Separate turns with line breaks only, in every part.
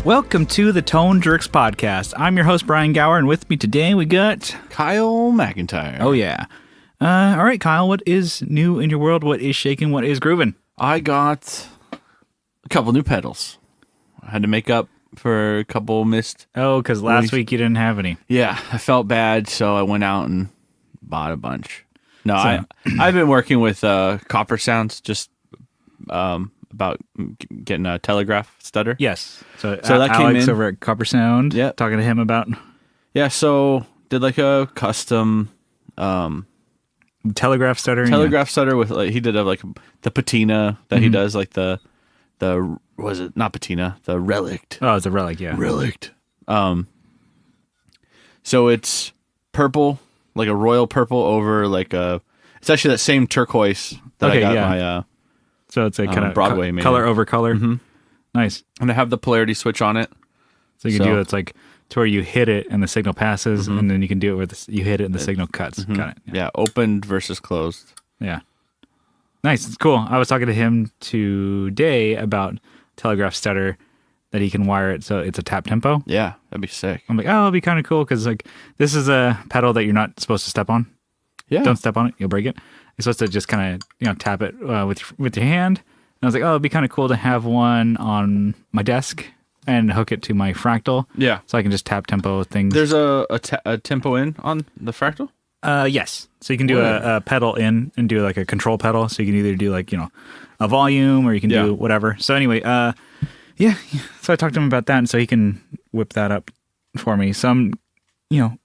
Welcome to the Tone Jerks podcast. I'm your host, Brian Gower, and with me today we got...
Kyle McIntyre.
Oh, yeah. All right, Kyle, what is new in your world? What is shaking? What is grooving?
I got a couple new pedals. I had to make up for a couple missed...
Oh, because last week you didn't have any.
Yeah, I felt bad, so I went out and bought a bunch. No, I've been working with Coppersound, just about getting a telegraph stutter.
Yes. So
that
Alex
came in
over at Coppersound, talking to him about...
Yeah, so did like a custom...
telegraph stutter?
Telegraph stutter with, like, he did like the patina that he does, like the was it not patina, the relict.
Oh, it's a relic, yeah.
Relict. So it's purple, like a royal purple over like it's actually that same turquoise that I got my
so it's a kind of
Broadway
color over color. Mm-hmm. Nice.
And I have the polarity switch on it.
So you can do it's like to where you hit it and the signal passes, and then you can do it where you hit it and the signal cuts. Got it.
Yeah, opened versus closed.
Yeah. Nice. It's cool. I was talking to him today about telegraph stutter, that he can wire it so it's a tap tempo.
Yeah, that'd be sick.
I'm like, oh, it'd be kind of cool because like this is a pedal that you're not supposed to step on.
Yeah.
Don't step on it. You'll break it. You're supposed to just kind of tap it with your hand. And I was like, oh, it'd be kind of cool to have one on my desk and hook it to my fractal.
Yeah.
So I can just tap tempo things.
There's a tempo in on the fractal?
Yes. So you can do a pedal in and do like a control pedal. So you can either do like, a volume or you can do whatever. So anyway, yeah. So I talked to him about that, and so he can whip that up for me. So I'm,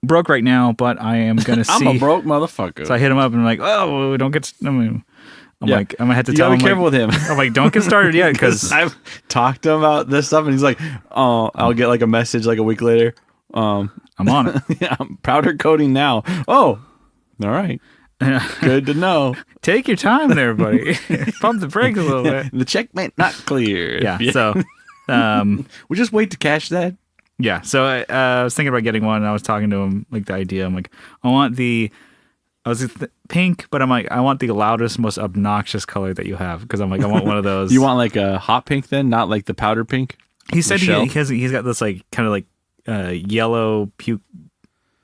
broke right now, but I am going to see.
I'm a broke motherfucker.
So I hit him up and I'm like, oh, don't get... I'm like, I'm going to have to tell him.
You gotta be careful with him.
I'm like, don't get started yet, because
I've talked to him about this stuff, and he's like, oh, I'll get like a message like a week later.
I'm on it.
Yeah, I'm powder coating now. Oh, all right. Good to know.
Take your time there, buddy. Pump the brakes a little bit.
The checkmate not clear.
Yeah. So,
we'll just wait to cash that.
Yeah. So I was thinking about getting one, and I was talking to him like the idea. I'm like, I was pink, but I'm like, I want the loudest, most obnoxious color that you have, because I'm like, I want one of those.
You want like a hot pink then, not like the powder pink?
He said he's got this like kind of like yellow puke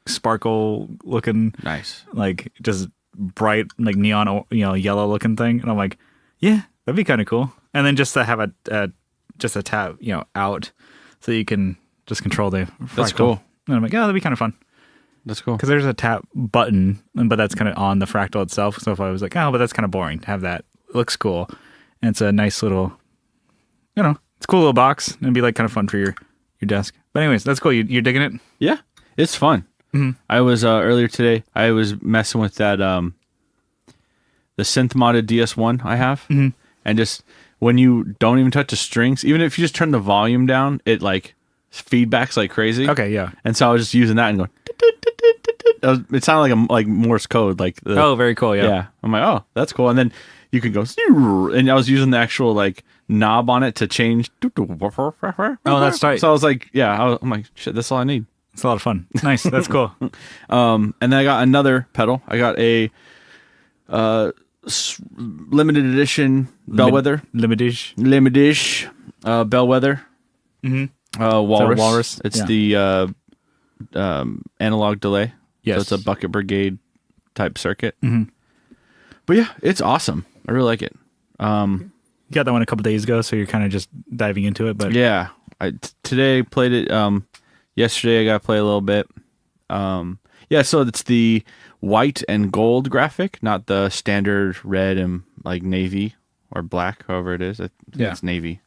sparkle looking,
nice, like
just bright like neon yellow looking thing, and I'm like, yeah, that'd be kind of cool. And then just to have a tap out, so you can just control the fractal.
That's cool.
And I'm like, oh, that'd be kind of fun.
That's cool, because
there's a tap button, but that's kind of on the fractal itself. So if I was like, oh, but that's kind of boring to have that, it looks cool, and it's a nice little, it's a cool little box, and it'd be like kind of fun for your desk. But anyways, that's cool. You're digging it?
Yeah, it's fun. Mm-hmm. I was earlier today. I was messing with that the synth modded DS1 I have, and just when you don't even touch the strings, even if you just turn the volume down, it like feedbacks like crazy.
Okay, yeah.
And so I was just using that and going. It sounded like Morse code, like
oh, very cool. Yeah.
Yeah. I'm like, oh, that's cool. And then you can go, and I was using the actual like knob on it to change.
Oh, that's right.
So I was like, yeah, I'm like, shit, that's all I need.
It's a lot of fun. Nice. That's cool.
And then I got another pedal. I got a limited edition bellwether. Limited bellwether. Walrus. It's the analog delay.
Yes.
So it's a bucket brigade type circuit. Mm-hmm. But yeah, it's awesome. I really like it.
You got that one a couple days ago, so you're kind of just diving into it. But
yeah, today played it. Yesterday I got to play a little bit. Yeah, so it's the white and gold graphic, not the standard red and like navy or black, however it is. It's navy.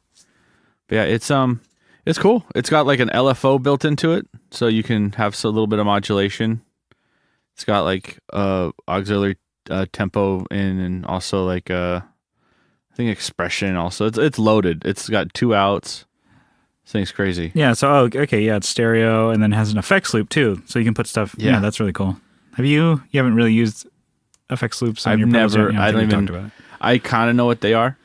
But yeah, it's cool. It's got like an LFO built into it, so you can have a little bit of modulation. It's got like auxiliary tempo in, and also like I think expression. Also, it's loaded. It's got 2 outs. This thing's crazy. Yeah.
So it's stereo, and then has an effects loop too, so you can put stuff. Yeah, that's really cool. You haven't really used effects loops on your pedals?
I don't even. Talked about it. I kind of know what they are.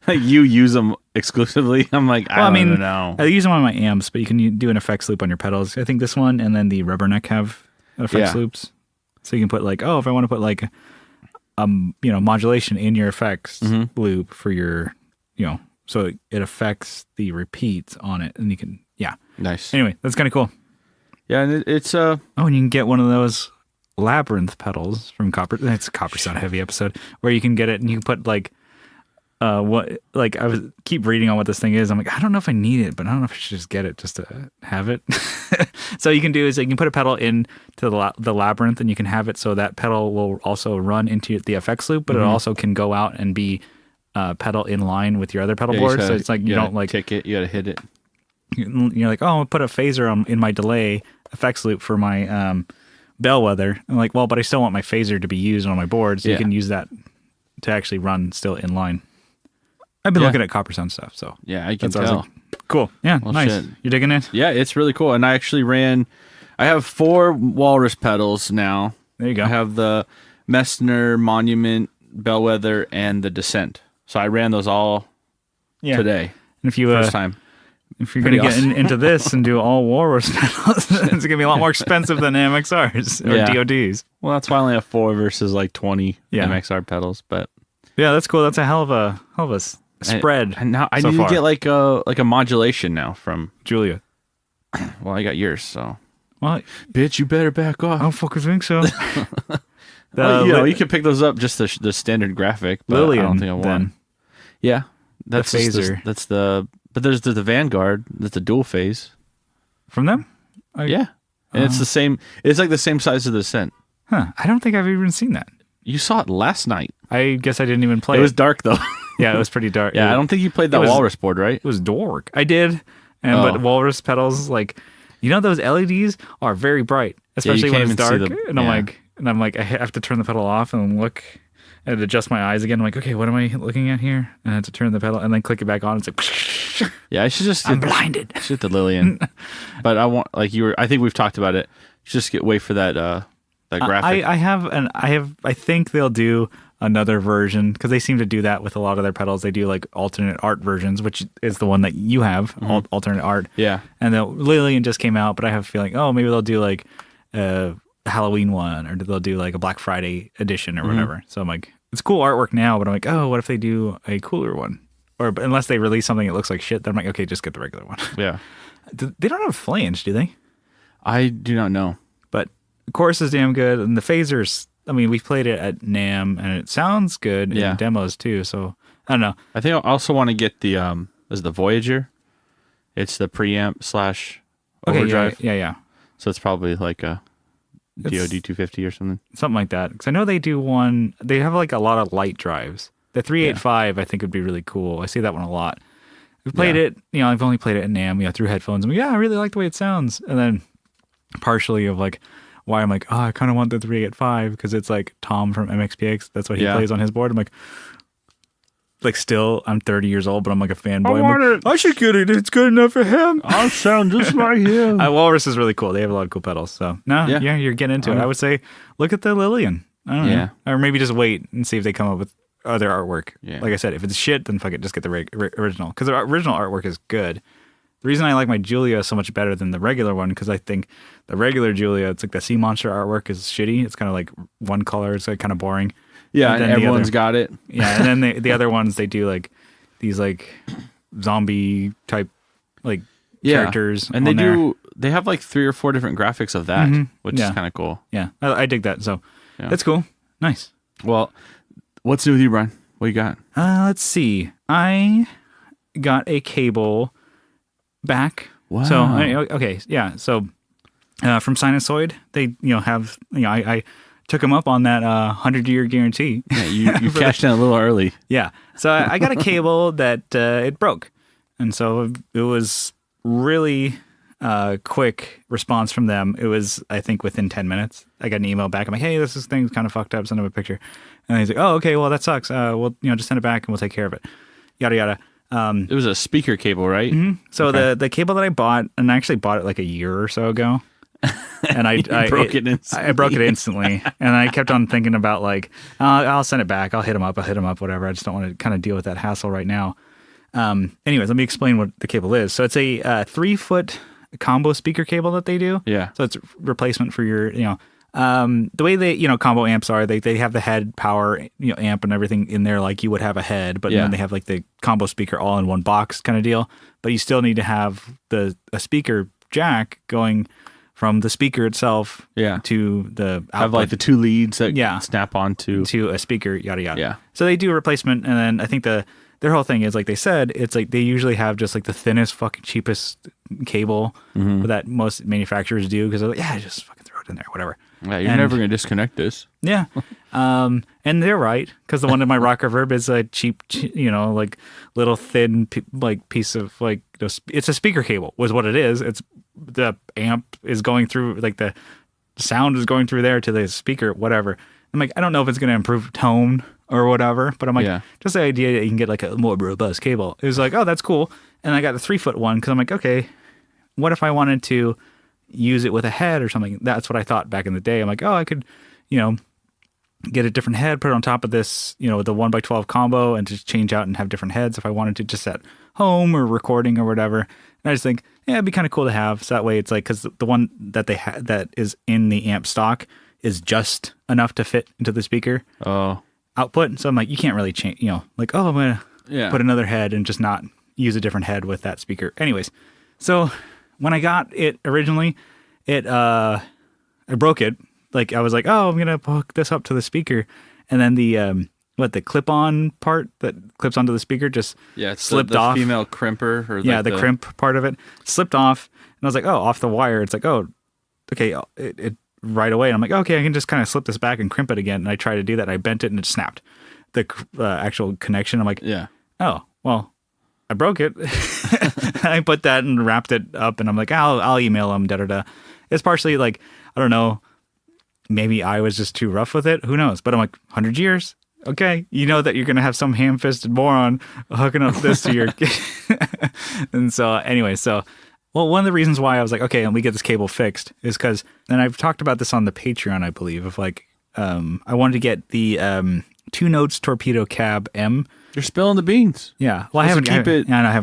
You use them exclusively. I'm like, I don't know.
I use them on my amps, but you can do an effects loop on your pedals. I think this one and then the Rubberneck have effects loops. So you can put like, if I want to put like, modulation in your effects loop for your, so it affects the repeats on it, and you can
Nice.
Anyway, that's kind of cool.
Yeah, and it's
Oh, and you can get one of those labyrinth pedals from Copper. It's a Coppersound heavy episode where you can get it and you can put like keep reading on what this thing is. I'm like, I don't know if I need it, but I don't know if I should just get it just to have it. So you can do is you can put a pedal into the labyrinth, and you can have it so that pedal will also run into the FX loop, but it also can go out and be pedal in line with your other pedal board. So it's like you don't like
kick it, you gotta hit it.
You're like, oh, I'll put a phaser in my delay effects loop for my bellwether. I'm like, well, but I still want my phaser to be used on my board, so you can use that to actually run still in line. I've been looking at Coppersound stuff, so
yeah, I can tell.
Cool, yeah,
well,
nice.
Shit.
You're digging it?
Yeah, it's really cool. And I actually I have 4 Walrus pedals now.
There you go.
I have the Messner, Monument, Bellwether, and the Descent. So I ran those all today.
And if you
first time.
If you're going to get into this and do all Walrus pedals, it's going to be a lot more expensive than MXRs or DODs.
Well, that's why I only have 4 versus like 20 MXR pedals. But
yeah, that's cool. That's a hell of a spread.
And now I need to get like a modulation now from
Julia.
Well, I got yours, so.
Well,
bitch, you better back off.
I don't fucking think so.
You can pick those up just the standard graphic. But
Lillian,
I don't think I want.
then.
Yeah, that's
the phaser.
That's the. But there's the Vanguard. That's the dual phase.
From them?
Yeah, and it's the same. It's like the same size as the Descent.
Huh? I don't think I've even seen that.
You saw it last night.
I guess I didn't even play it.
It was dark though.
Yeah, it was pretty dark.
Yeah, I don't think you played that Walrus board, right?
It was dork. I did, but Walrus pedals, like, those LEDs are very bright, especially when it's dark. And I'm like, I have to turn the pedal off and look and adjust my eyes again. I'm like, okay, what am I looking at here? And I have to turn the pedal and then click it back on. It's like,
yeah, I should just.
I'm blinded.
Shoot the Lillian, but I want I think we've talked about it. Just wait for that graphic.
I think they'll do another version because they seem to do that with a lot of their pedals. They do like alternate art versions, which is the one that you have, alternate art.
Yeah.
And the Lillian just came out, but I have a feeling, maybe they'll do like a Halloween one, or they'll do like a Black Friday edition or whatever. So I'm like, it's cool artwork now, but I'm like, what if they do a cooler one? Or unless they release something that looks like shit, then I'm like, okay, just get the regular one.
Yeah.
They don't have flange, do they?
I do not know.
But the chorus is damn good, and the phasers, I mean, we've played it at NAMM, and it sounds good in demos too, so I don't know.
I think I also want to get the Voyager. It's the preamp / overdrive.
Yeah.
So it's probably like a DOD 250 or something. Something
like that. Because I know they do one, they have like a lot of light drives. The 385 I think would be really cool. I see that one a lot. We've played it, I've only played it in NAMM, through headphones. I'm like, I really like the way it sounds. And then partially of like, why I'm like, I kind of want the 385 because it's like Tom from MXPX. That's what he plays on his board. I'm like still, I'm 30 years old, but I'm like a fanboy. I should get it. It's good enough for him.
I'll sound just like him.
Walrus is really cool. They have a lot of cool pedals. So you're getting into it. I would say look at the Lillian. I don't know. Or maybe just wait and see if they come up with other artwork. Yeah. Like I said, if it's shit, then fuck it, just get the original. Because the original artwork is good. The reason I like my Julia so much better than the regular one, because I think the regular Julia, it's like the sea monster artwork is shitty. It's kind of like one color. It's like kind of boring.
Yeah, and everyone's got it.
Yeah, and then the other ones, they do like these like zombie type like characters.
And they have like 3 or 4 different graphics of that, which is kind of cool.
Yeah, I dig that. So that's cool. Nice.
Well, what's new with you, Brian? What you got?
Let's see. I got a cable back.
Wow.
So So from Sinasoid, they have I took them up on that 100-year guarantee.
Yeah, you cashed in a little early.
Yeah. So I got a cable that it broke, and so it was really quick response from them. It was, I think, within 10 minutes. I got an email back. I'm like, hey, this thing's kind of fucked up. Send him a picture. And he's like, oh, okay, well, that sucks. We'll just send it back and we'll take care of it. Yada, yada.
It was a speaker cable, right?
Mm-hmm. So the cable that I bought, and I actually bought it like a year or so ago. And I
broke it instantly.
I broke it instantly. And I kept on thinking about like, I'll send it back. I'll hit him up, whatever. I just don't want to kind of deal with that hassle right now. Anyways, let me explain what the cable is. So it's a 3-foot combo speaker cable that they do.
Yeah.
So it's replacement for your, The way they, combo amps are, they have the head power, amp and everything in there like you would have a head, but then they have like the combo speaker all in one box kind of deal. But you still need to have a speaker jack going from the speaker itself to the output.
Have like the two leads that snap onto
to a speaker, yada yada.
Yeah.
So they do a replacement, and then I think their whole thing is, like they said, it's like they usually have just like the thinnest, fucking cheapest cable that most manufacturers do, because they're like, just fucking throw it in there, whatever.
Yeah, you're never gonna disconnect this.
Yeah. And they're right, because the one in my Rock Reverb is a cheap, like little thin like piece of like it's a speaker cable was what it is. It's the amp is going through, like the sound is going through there to the speaker, whatever. I'm like, I don't know if it's going to improve tone or whatever, but I'm like, just the idea that you can get like a more robust cable is like, oh, that's cool. And I got the 3-foot one because I'm like, okay, what if I wanted to use it with a head or something? That's what I thought back in the day. I'm like, oh, I could, get a different head, put it on top of this, with the 1x12 combo, and just change out and have different heads if I wanted to, just at home or recording or whatever. And I just think, it'd be kind of cool to have. So that way it's like, because the one that they that is in the amp stock is just enough to fit into the speaker output. So I'm like, you can't really change, like, oh, I'm going to put another head and just not use a different head with that speaker. Anyways, so when I got it originally, I broke it. Like, I was like, oh, I'm going to hook this up to the speaker. And then the clip-on part that clips onto the speaker just slipped off.
The female crimper. Or
the crimp part of it slipped off. And I was like, oh, off the wire. It's like, oh, okay, it right away. And I'm like, okay, I can just kind of slip this back and crimp it again. And I tried to do that. And I bent it and it snapped. The actual connection. I'm like, oh, well, I broke it. I put that and wrapped it up. And I'm like, I'll email them, da-da-da. It's partially like, I don't know, maybe I was just too rough with it. Who knows? But I'm like, 100 years? Okay. You know that you're going to have some ham-fisted moron hooking up this to your... And so anyway, one of the reasons why I was like, okay, and we get this cable fixed is because, and I've talked about this on the Patreon, I believe, of like, I wanted to get the 2 Notes Torpedo Cab M.
You're spilling the beans.
Yeah. Well, I haven't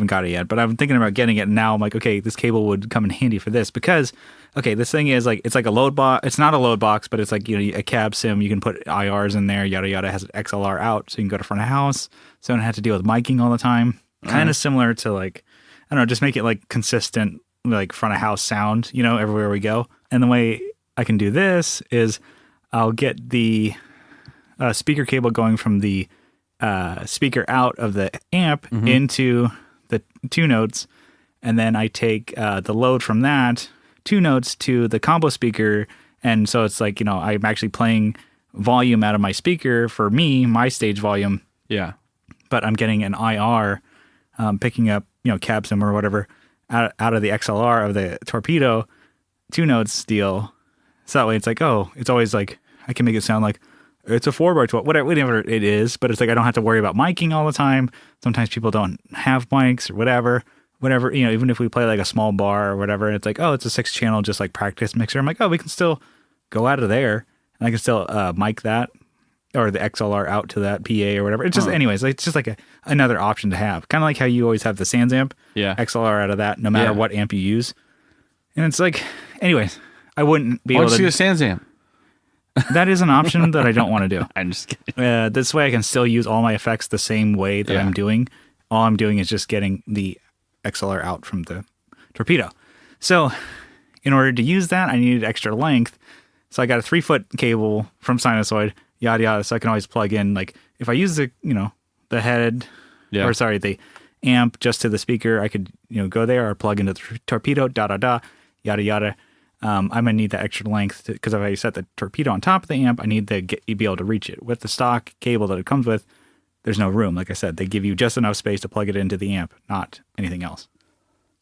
got it yet, but I'm thinking about getting it now. I'm like, okay, this cable would come in handy for this because, okay, this thing is like, it's like a load box. It's not a load box, but it's like, a cab sim. You can put IRs in there, yada, yada. It has an XLR out, so you can go to front of house. So I don't have to deal with miking all the time. Kind of similar to like, I don't know, just make it like consistent, like front of house sound, everywhere we go. And the way I can do this is I'll get the speaker cable going from the speaker out of the amp into the 2 Notes, and then I take the load from that 2 Notes to the combo speaker, and so it's like, I'm actually playing volume out of my speaker for me, my stage volume.
Yeah.
But I'm getting an IR, picking up, cab sim or whatever out of the XLR of the Torpedo 2 Notes deal. So that way it's like, oh, it's always like, I can make it sound like it's a 4x12, whatever it is, but it's like I don't have to worry about miking all the time. Sometimes people don't have mics or whatever, even if we play like a small bar or whatever, it's like, oh, it's a 6-channel, just like practice mixer. I'm like, oh, we can still go out of there and I can still mic that or the XLR out to that PA or whatever. It's just, anyways, it's just like another option to have. Kind of like how you always have the Sans amp, XLR out of that, no matter what amp you use. And it's like, anyways, I wouldn't be able to
see a Sans amp.
That is an option that I don't want to do.
I'm just kidding.
This way I can still use all my effects the same way that I'm doing. All I'm doing is just getting the XLR out from the Torpedo. So in order to use that, I needed extra length. So I got a 3-foot cable from Sinasoid, yada, yada. So I can always plug in, like, if I use the, the head, the amp just to the speaker, I could, go there or plug into the Torpedo, yada, yada. I'm going to need that extra length because if I set the Torpedo on top of the amp, I need to be able to reach it. With the stock cable that it comes with, there's no room. Like I said, they give you just enough space to plug it into the amp, not anything else.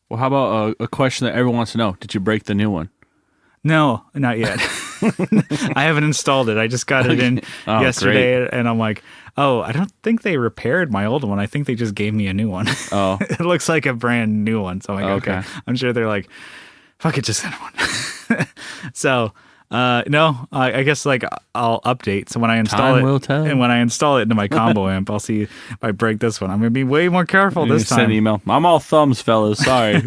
Well, how about a question that everyone wants to know? Did you break the new one?
No, not yet. I haven't installed it. I just got it in yesterday, great. And I'm like, oh, I don't think they repaired my old one. I think they just gave me a new one.
Oh.
It looks like a brand new one. So I'm like, okay. I'm sure they're like, fuck it, just send one. So No, I guess like I'll update. So when I install
Time
it,
will tell.
and when I install it into my combo amp, I'll see if I break this one. I'm gonna be way more careful this
Send an
time.
email. I'm all thumbs, fellas. Sorry.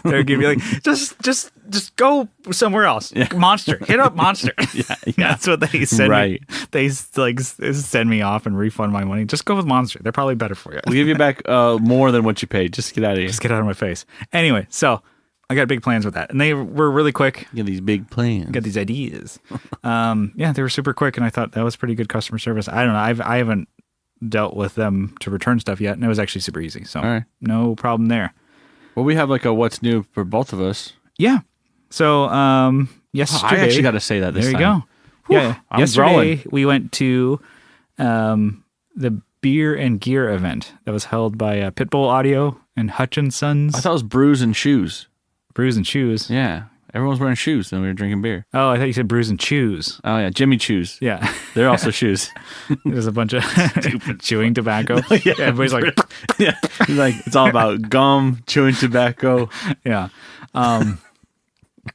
They're gonna be like, just go somewhere else.
Yeah.
Monster, hit up Monster.
yeah.
That's what they send
Right.
me. They like send me off and refund my money. Just go with Monster. They're probably better for you.
We'll give you back more than what you paid. Just get out of here.
Just get out of my face. Anyway, so I got big plans with that, and they were really quick.
Get these big plans.
Got these ideas. Yeah, they were super quick, and I thought that was pretty good customer service. I don't know. I haven't dealt with them to return stuff yet, and it was actually super easy. So
All right.
no problem there.
Well, we have like a what's new for both of us.
Yeah. So yesterday,
I actually got to say that this
there you
time.
go. Yeah.
I'm
Yesterday
growing.
we went to the Beer and Gear event that was held by Pitbull Audio and Hutchinson's
I thought it was brews and shoes.
Brews and Shoes.
Yeah. Everyone was wearing shoes and we were drinking beer.
Oh, I thought you said Brews and Chews.
Oh, yeah. Jimmy Chews.
Yeah.
They're also shoes.
There's a bunch of chewing tobacco.
Yeah.
Everybody's like,
yeah. It's like, it's all about gum, chewing tobacco.
yeah.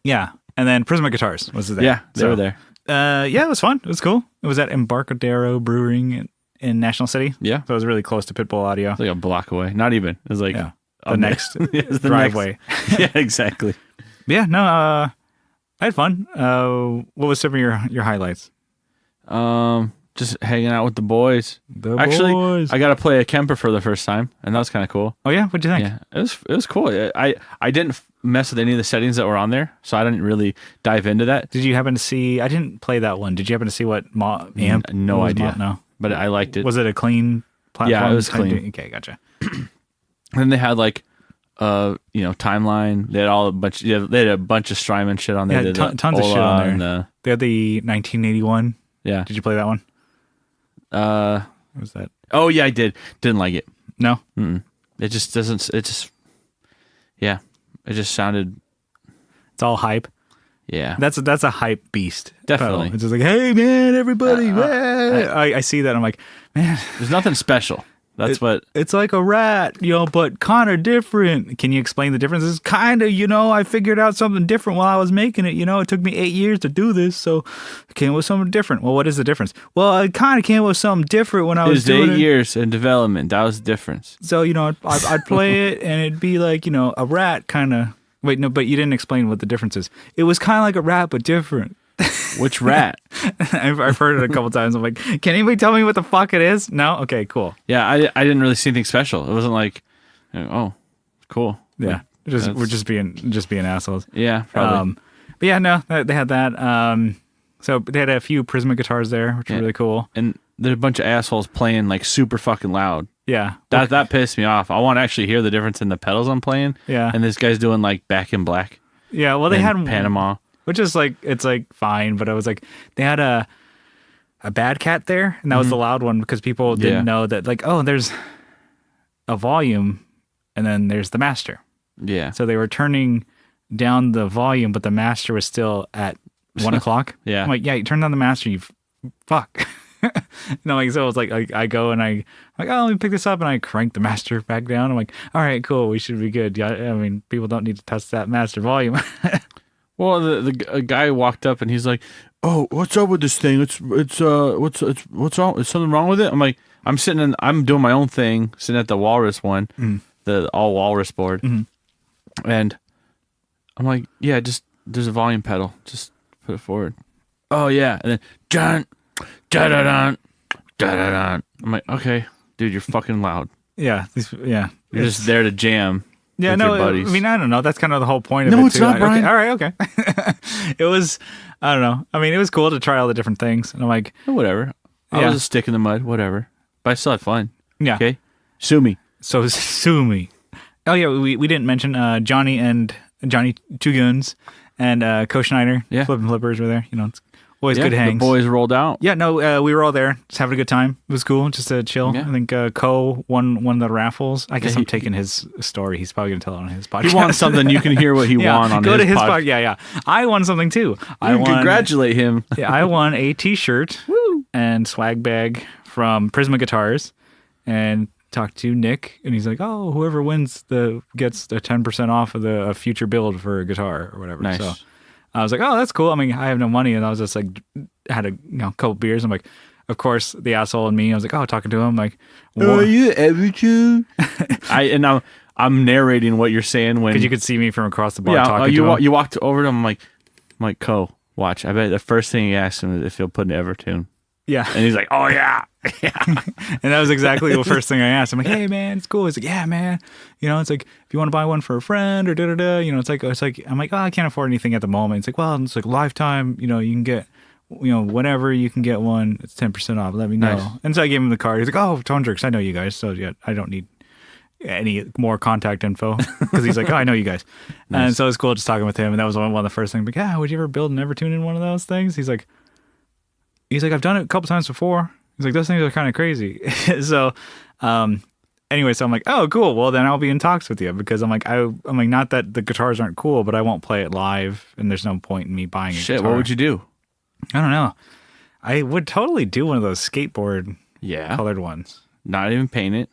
Yeah. And then Prisma Guitars was there.
Yeah. They were there.
Yeah, it was fun. It was cool. It was at Embarcadero Brewing in National City.
Yeah.
So it was really close to Pitbull Audio.
It's like a block away. Not even. It was like
Yeah. The next
it's the
driveway.
Next. Yeah, exactly.
Yeah, no, I had fun. What was some of your highlights?
Just hanging out with the boys.
The
Actually,
boys.
I got to play a Kemper for the first time, and that was kind of cool.
Oh yeah, what'd you think?
Yeah, it was cool. I didn't mess with any of the settings that were on there, so I didn't really dive into that.
Did you happen to see? I didn't play that one. Did you happen to see what amp?
No
what was
idea.
No,
But I liked it.
was it a clean platform?
Yeah, it was clean.
Okay, gotcha.
And then they had like, timeline. They had they had a bunch of Strymon shit on there.
Yeah,
They had
tons of shit on there.
and
They had the 1981.
yeah.
Did you play that one? What was that?
Oh yeah, I did. Didn't like it.
No.
It just doesn't. It just. Yeah. It just sounded.
It's all hype.
Yeah.
That's a hype beast.
Definitely.
pedal. It's just like, hey man, everybody. I see that. I'm like, man,
There's nothing special. That's what.
it's like a rat, but kind of different. Can you explain the differences? Kind of, I figured out something different while I was making it. It took me 8 years to do this, so I came up with something different. Well, what is the difference? Well, I kind of came up with something different when I
It
was
was
doing
8
it.
years in development. That was the difference.
So, I'd play it and it'd be like, a rat kind of. Wait, no, but you didn't explain what the difference is. It was kind of like a rat, but different.
Which rat?
I've heard it a couple times. I'm like, can anybody tell me what the fuck it is? No? Okay, cool.
Yeah, I didn't really see anything special. It wasn't like, oh, cool.
Yeah. We're just being assholes.
Yeah, probably.
But yeah, no, they had that. So they had a few Prisma guitars there, which was really cool.
And there's a bunch of assholes playing like super fucking loud.
Yeah.
That pissed me off. I want to actually hear the difference in the pedals I'm playing.
Yeah.
And this guy's doing like Back in Black.
Yeah, well, they
in
had
Panama.
which is like, it's like fine, but I was like, they had a Bad Cat there, and that was the loud one because people didn't know that, like, oh, there's a volume and then there's the master.
Yeah.
So they were turning down the volume, but the master was still at 1 o'clock.
Yeah.
I'm like, yeah, you turn down the master, you fuck. So it's like I go and I'm like, oh, let me pick this up, and I crank the master back down. I'm like, all right, cool, we should be good. Yeah, I mean, people don't need to test that master volume.
Well, the guy walked up and he's like, "Oh, what's up with this thing? What's wrong? Is something wrong with it?" I'm like, I'm doing my own thing, sitting at the Walrus one, the all Walrus board, and I'm like, "Yeah, just there's a volume pedal, just put it forward." Oh yeah, and then John, da da da da da. I'm like, "Okay, dude, you're fucking loud.
Yeah,
You're just there to jam."
Yeah,
with
no,
your buddies.
I mean, I don't know. That's kind of the whole point of it.
No, it's
too.
not, Brian.
Okay, all right, okay. It was, I don't know. I mean, it was cool to try all the different things. And I'm like,
Oh, whatever. I
Yeah.
was a stick in the mud, whatever. But I still had fun.
yeah.
Okay, sue me.
So sue me. Oh, yeah, we didn't mention Johnny Two Guns and Co Schneider.
Yeah.
Flipping Flippers were there. It's always
Yeah,
good hangs.
the boys rolled out.
Yeah, no, we were all there, just having a good time. It was cool, just to chill.
Yeah.
I think Co won the raffles. I guess
Yeah,
I'm taking his story. He's probably going to tell it on his podcast.
He wants something. You can hear what he won on
go
his
to his
pod.
podcast. Yeah. I won something too. I
You
won.
congratulate him.
Yeah, I won a T-shirt and swag bag from Prisma Guitars, and talked to Nick, and he's like, "Oh, whoever wins gets the 10% off of a future build for a guitar or whatever."
Nice.
So I was like, oh, that's cool. I mean, I have no money, and I was just like, had a couple beers. I'm like, of course, the asshole in me. I was like, oh, talking to him, like,
are you amateur? I'm narrating what you're saying when
because you could see me from across the bar talking
to
him.
You walked over to him. I'm like, Co, watch. I bet the first thing he asked him is if he'll put an Evertune.
Yeah,
and he's like, oh yeah.
And that was exactly the first thing I asked. I'm like, hey man, it's cool. He's like, yeah man, it's like if you want to buy one for a friend or da da da, it's like I'm like, oh, I can't afford anything at the moment. It's like, well, it's like lifetime, you can get, whenever you can get one, it's 10% off. Let me know. Nice. And so I gave him the card. He's like, oh, Tone Jerks, I know you guys, so yeah, I don't need any more contact info because he's like, oh, I know you guys. Nice. And so it was cool just talking with him. And that was one of the first things. Like, yeah, would you ever build an Evertune in one of those things? He's like, I've done it a couple times before. He's like, those things are kind of crazy. So, anyway, so I'm like, oh, cool. Well, then I'll be in talks with you because I'm like, not that the guitars aren't cool, but I won't play it live, and there's no point in me buying a guitar.
What would you do?
I don't know. I would totally do one of those skateboard colored ones.
Not even paint it.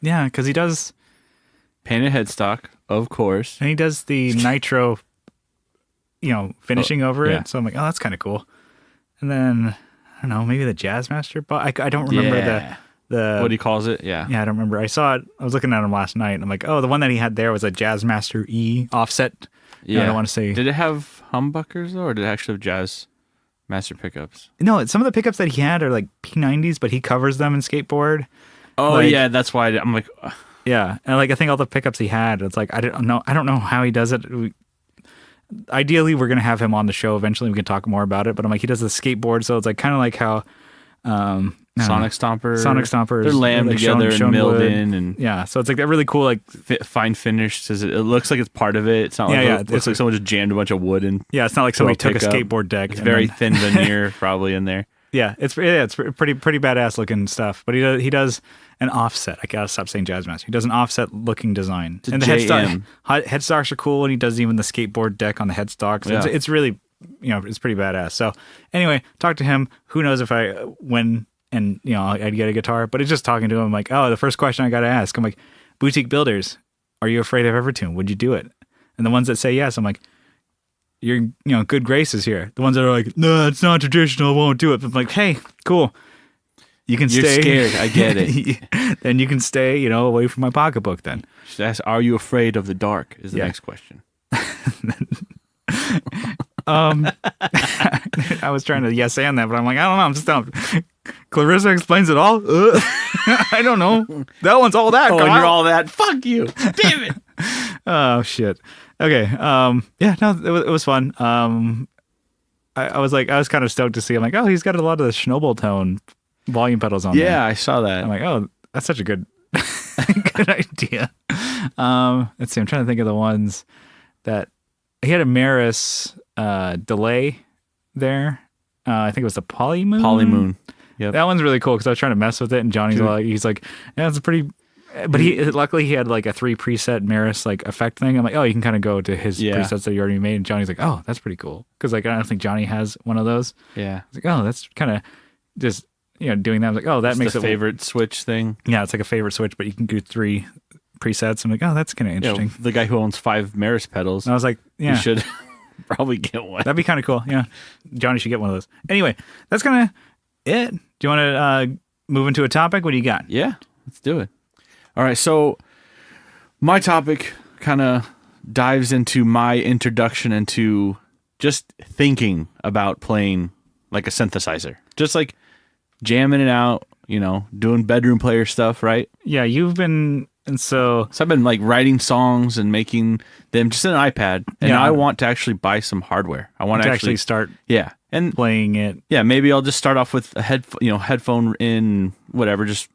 Yeah, because he does
painted headstock, of course,
and he does the nitro, finishing over it. So I'm like, oh, that's kind of cool. And then, I don't know, maybe the Jazzmaster, but I don't remember the
what he calls it. Yeah.
Yeah, I don't remember. I saw it. I was looking at him last night, and I'm like, oh, the one that he had there was a Jazzmaster E offset.
Yeah.
I don't want to say.
Did it have humbuckers, though, or did it actually have Jazzmaster pickups?
No, some of the pickups that he had are like P90s, but he covers them in skateboard.
Oh, yeah, that's why I'm like...
Yeah, and I think all the pickups he had, it's like, I don't know how he does it. Ideally, we're going to have him on the show eventually. We can talk more about it. But I'm like, he does the skateboard. So it's like kind of like how
Sonic Stompers.
They're
lammed together and milled in. And
yeah. So it's like that really cool, like
fine finish. It looks like it's part of it. It's not like it looks like someone just jammed a bunch of wood in.
Yeah. It's not like somebody took a skateboard deck.
It's very thin veneer probably in there.
Yeah. It's pretty badass looking stuff. But he does an offset. I gotta stop saying Jazzmaster. He does an offset looking design. And the headstocks are cool, and he does even the skateboard deck on the headstocks. So it's really, it's pretty badass. So anyway, talk to him. Who knows if I'd get a guitar, but it's just talking to him. I'm like, oh, the first question I gotta ask. I'm like, boutique builders, are you afraid of Evertune? Would you do it? And the ones that say yes, I'm like, you're good graces here. The ones that are like, no, it's not traditional, I won't do it. I'm like, hey, cool. You're
stay. Scared. I get it.
Then you can stay, away from my pocketbook. Then
just ask, are you afraid of the dark? Is the next question.
I was trying to yes and that, but I'm like, I don't know. I'm just dumb. Clarissa explains it all. I don't know. That one's all that.
Oh, and you're all that. Fuck you. Damn it.
Oh shit. Okay. It was fun. I was kind of stoked to see. I'm like, oh, he's got a lot of the Schnobel tone volume pedals on there.
Yeah, I saw that.
I'm like, oh, that's such a good idea. Let's see, I'm trying to think of the ones that he had a Maris delay there. I think it was the Polymoon.
Yep.
That one's really cool because I was trying to mess with it, and Johnny's he's like, yeah, it's a pretty. But luckily he had like a 3 preset Maris like effect thing. I'm like, oh, you can kind of go to his presets that you already made. And Johnny's like, oh, that's pretty cool because like I don't think Johnny has one of those.
Yeah.
It's like, oh, that's kind of just doing that. I was like, oh, that makes
the favorite switch thing.
Yeah, it's like a favorite switch, but you can do 3 presets. I'm like, oh, that's kind of interesting.
The guy who owns 5 Maris pedals.
And I was like, yeah,
you should probably get one.
That'd be kind of cool. Yeah, Johnny should get one of those. Anyway, that's kind of it. Do you want to move into a topic? What do you got?
Yeah, let's do it. All right, so my topic kind of dives into my introduction into just thinking about playing like a synthesizer, just like jamming it out, doing bedroom player stuff, right?
Yeah, you've been, and so
I've been like writing songs and making them just in an iPad, and I want to actually buy some hardware. I want to actually
start,
and
playing it.
Yeah, maybe I'll just start off with a headphone in, whatever, just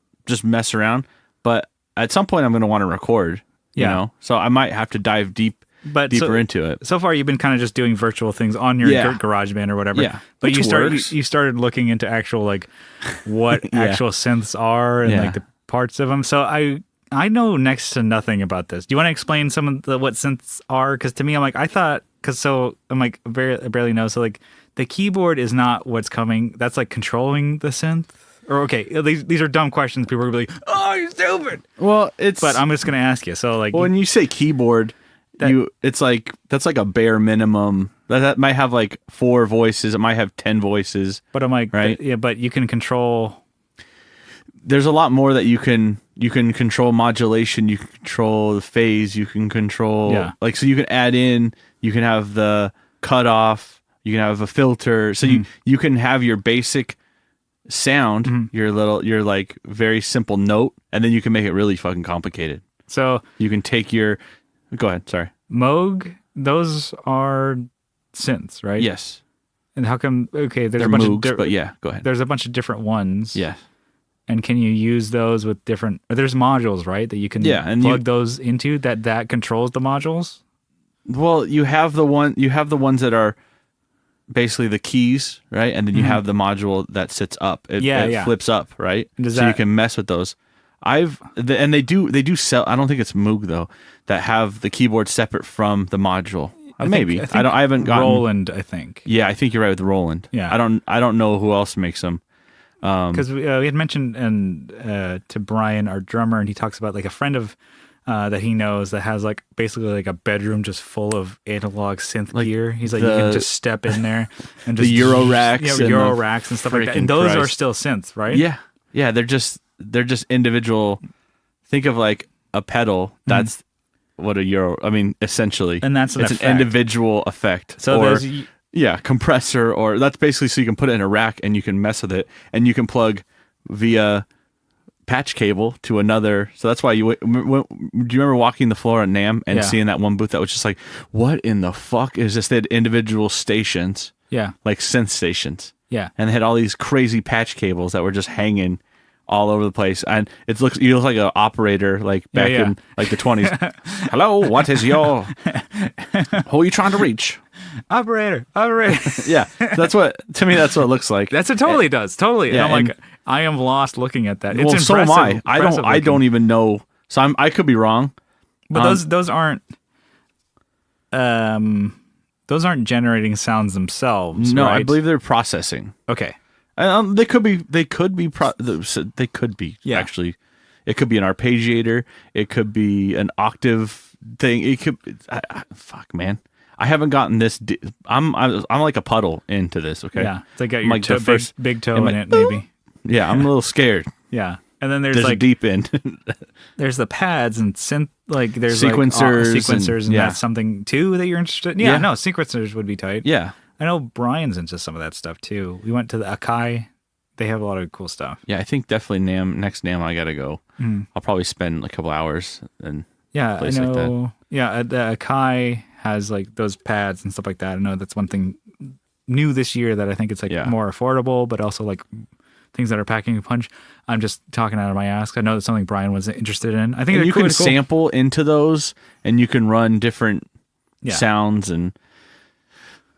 mess around, but at some point I'm going to want to record, so I might have to dive deeper into it.
So far, you've been kind of just doing virtual things on your GarageBand or whatever.
Yeah,
but you started looking into actual like what actual synths are and like the parts of them. So I know next to nothing about this. Do you want to explain some of what synths are? Because to me, I'm like I barely know. So like the keyboard is not what's coming. That's like controlling the synth. Or okay, these are dumb questions. People are going to be like, "Oh, you're stupid."
Well,
but I'm just going to ask you. So like,
when you say keyboard, it's like that's like a bare minimum. That might have like 4 voices. It might have 10 voices.
But I'm like,
right?
Yeah, but you can control.
There's a lot more that you can control modulation. You can control the phase. You can control like so you can add in. You can have the cutoff. You can have a filter. So you can have your basic sound, your like very simple note, and then you can make it really fucking complicated.
So
you can take your. Go ahead. Sorry.
Moog. Those are synths, right?
Yes.
And how come? Okay, there's
They're
a bunch
Moogs,
of
but yeah, go ahead.
There's a bunch of different ones.
Yeah.
And can you use those with different? There's modules, right? That you can plug those into that controls the modules.
Well, you have the ones that are basically the keys, right? And then you have the module that sits up. It flips up, right? So you can mess with those. And they do sell. I don't think it's Moog though that have the keyboard separate from the module. I haven't gotten
Roland. I think.
Yeah, I think you're right with Roland.
Yeah.
I don't know who else makes them.
Because we had mentioned to Brian, our drummer, and he talks about like a friend of that he knows that has like basically like a bedroom just full of analog synth gear. He's like, you can just step in there and just
the Euro racks,
Euro racks and stuff like that. And those are still synths, right?
Yeah, yeah. They're just individual. Think of like a pedal. That's what a Euro. I mean, essentially,
and it's
an individual effect.
So
compressor, or that's basically so you can put it in a rack and you can mess with it, and you can plug via patch cable to another. So that's why do you remember walking the floor at NAMM and seeing that one booth that was just like, what in the fuck is this? They had individual stations, like synth stations, and they had all these crazy patch cables that were just hanging all over the place, and you look like an operator, like back in like the 20s. Hello, what is your? Who are you trying to reach?
Operator.
Yeah, that's what it looks like.
It totally does. Totally. Yeah, and I'm like, I am lost looking at that. It's
impressive. So am I. I don't even know. So I could be wrong.
But those aren't generating sounds themselves.
No,
right?
I believe they're processing.
Okay.
They could be actually. It could be an arpeggiator. It could be an octave thing. It could. Fuck, man. I haven't gotten this. I'm like a puddle into this. Okay.
Yeah. It's like got your like big toe in it, maybe.
Yeah, I'm a little scared.
Yeah. And then there's like
a deep end.
There's the pads and synth, like there's
sequencers,
and that's something too that you're interested in. Yeah, no, sequencers would be tight.
Yeah.
I know Brian's into some of that stuff too. We went to the Akai. They have a lot of cool stuff.
Yeah, I think definitely next NAMM I gotta go. I'll probably spend a couple hours and
I know. Like that. Yeah, the Akai has like those pads and stuff like that. I know that's one thing new this year that I think it's like more affordable, but also like things that are packing a punch. I'm just talking out of my ass. I know that's something Brian was interested in. I think
you can sample into those, and you can run different sounds and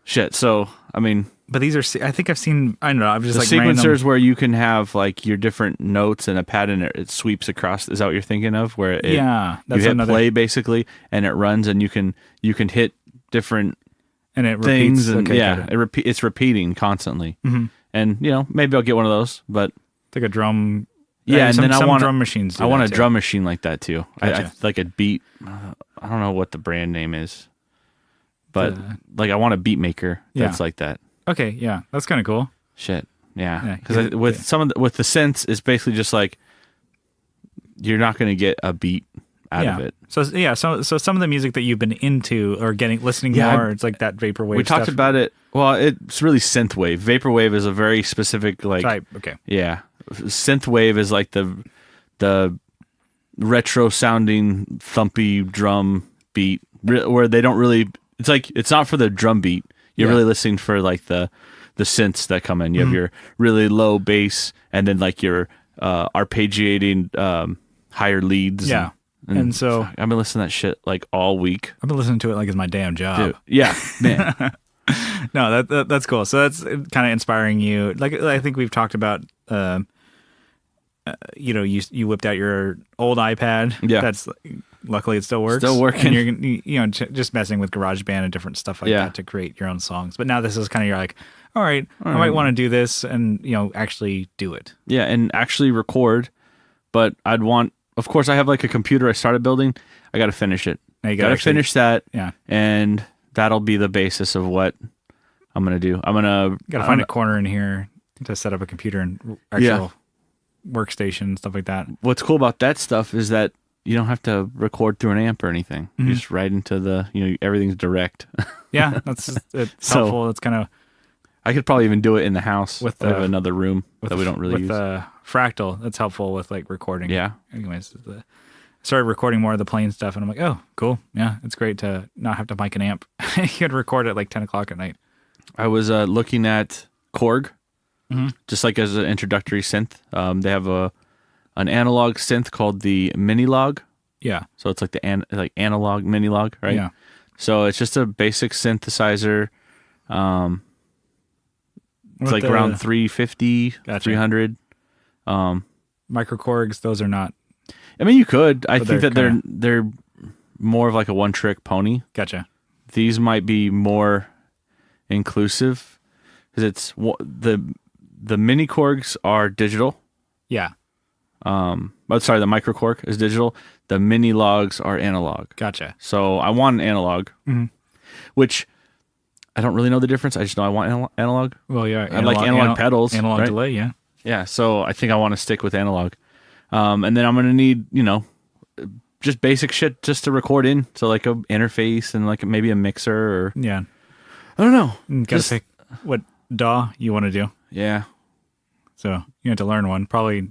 shit. So I mean,
but these are. I think I've seen. I don't know. I've just like
sequencers where you can have like your different notes and a pad, and it sweeps across. Is that what you're thinking of? Where that's you hit play basically, and it runs, and you can hit different
and it
things,
repeats.
And it's repeating constantly. And maybe I'll get one of those, but
it's like a drum.
Yeah, and then I want
drum machines.
I want a drum machine like that too.
Gotcha.
I like a beat. I don't know what the brand name is, but like I want a beat maker that's like that.
Okay, yeah, that's kind of cool.
Shit, yeah. Because with the synths, it's basically just like you're not going to get a beat out of it. So
some of the music that you've been into or listening more, it's like that vaporwave.
We talked about it. Well, it's really synthwave. Vaporwave is a very specific
type. Okay.
Yeah, synthwave is like the retro sounding thumpy drum beat where they don't really. It's like it's not for the drum beat. You're really listening for like the synths that come in. You have your really low bass and then like your arpeggiating higher leads.
Yeah. And so
I've been listening to that shit like all week.
I've been listening to it like it's my damn job.
Dude, yeah, man.
No, that's cool. So that's kind of inspiring you. Like I think we've talked about, you whipped out your old iPad.
Yeah,
that's luckily it still works.
Still working.
And you're just messing with GarageBand and different stuff like that to create your own songs. But now this is kind of you're like, all right, I might want to do this and actually do it.
Yeah, and actually record. But I'd want. Of course, I have like a computer I started building. I got to finish it.
Now you
gotta finish that.
Yeah.
And that'll be the basis of what I'm gonna do.
Gotta find a corner in here to set up a computer and actual workstation, stuff like that.
What's cool about that stuff is that you don't have to record through an amp or anything.
Mm-hmm.
You just right into everything's direct.
Yeah, it's helpful. It's kind of.
I could probably even do it in the house with another room that we don't really use.
With Fractal, that's helpful with like recording.
Yeah.
Anyways, I started recording more of the plane stuff, and I'm like, oh, cool. Yeah, it's great to not have to mic an amp. You could record at like 10 o'clock at night.
I was looking at Korg, just like as an introductory synth. They have an analog synth called the Minilog.
Yeah.
So it's like the analog Minilog, right?
Yeah.
So it's just a basic synthesizer. It's like around 350, 300.
Microkorgs, those are not.
I mean, you could. I think that they're more of like a one-trick pony.
Gotcha.
These might be more inclusive because it's the mini Korgs are digital.
Yeah.
The microkorg is digital. The mini logs are analog.
Gotcha.
So I want an analog, which I don't really know the difference. I just know I want analog.
Well, yeah.
I like analog pedals.
Analog
right?
delay, yeah.
Yeah, so I think I want to stick with analog. And then I'm going to need, just basic shit just to record in. So like a interface and like maybe a mixer or...
Yeah.
I don't know.
Gotta pick what DAW you want to do.
Yeah.
So you have to learn one. Probably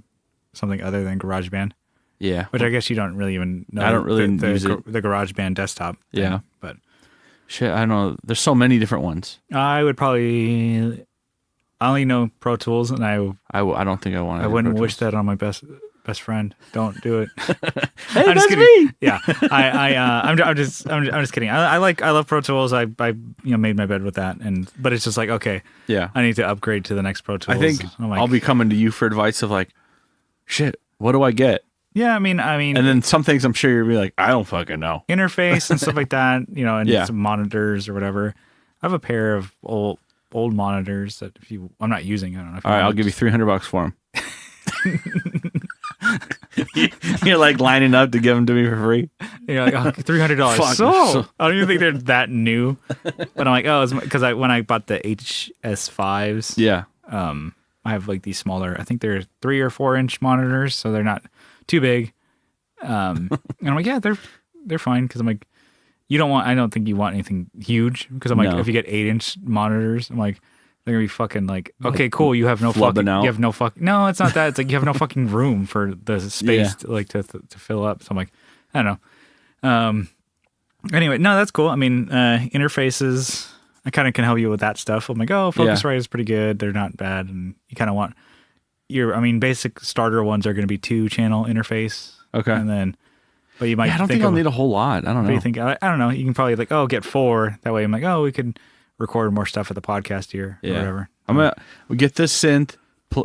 something other than GarageBand.
Yeah.
Which I guess you don't really even know.
I don't really use it.
The GarageBand desktop.
Yeah.
But
shit, I don't know. There's so many different ones.
I would probably... I only know Pro Tools, and I
don't think I want to.
I wouldn't wish that on my best friend. Don't do it.
Hey,
I'm
that's
just
me.
Yeah, I'm just kidding. I love Pro Tools. I made my bed with that, but it's just like, okay,
yeah,
I need to upgrade to the next Pro Tools.
I think I'll be coming to you for advice of like, shit, what do I get?
Yeah, I mean,
and then some things I'm sure you'll be like, I don't fucking know.
Interface and stuff like that, and some monitors or whatever. I have a pair of old monitors that I'm not using. I don't know.
All right, I'll give you $300 for them. You're like lining up to give them to me for free.
You're like, oh, $300. So I don't even think they're that new. But I'm like, oh, because when I bought the HS5s,
yeah,
I have like these smaller. I think they're 3 or 4 inch monitors, so they're not too big. And I'm like, yeah, they're fine because I'm like, I don't think you want anything huge because I'm like, if you get 8-inch monitors, I'm like, they're gonna be fucking like, okay, cool. You have no fucking,
out.
you have no fucking. No, it's not that. It's like you have no fucking room for the space to fill up. So I'm like, I don't know. Anyway, no, that's cool. I mean, interfaces. I kind of can help you with that stuff. I'm like, oh, Focusrite is pretty good. They're not bad, and you kind of want basic starter ones are going to be 2-channel interface.
Okay,
and then. But you might.
I don't think I'll need a whole lot. I don't know.
You think? I don't know. You can probably get 4. That way, I'm like, oh, we could record more stuff at the podcast here or whatever.
I'm gonna get this synth.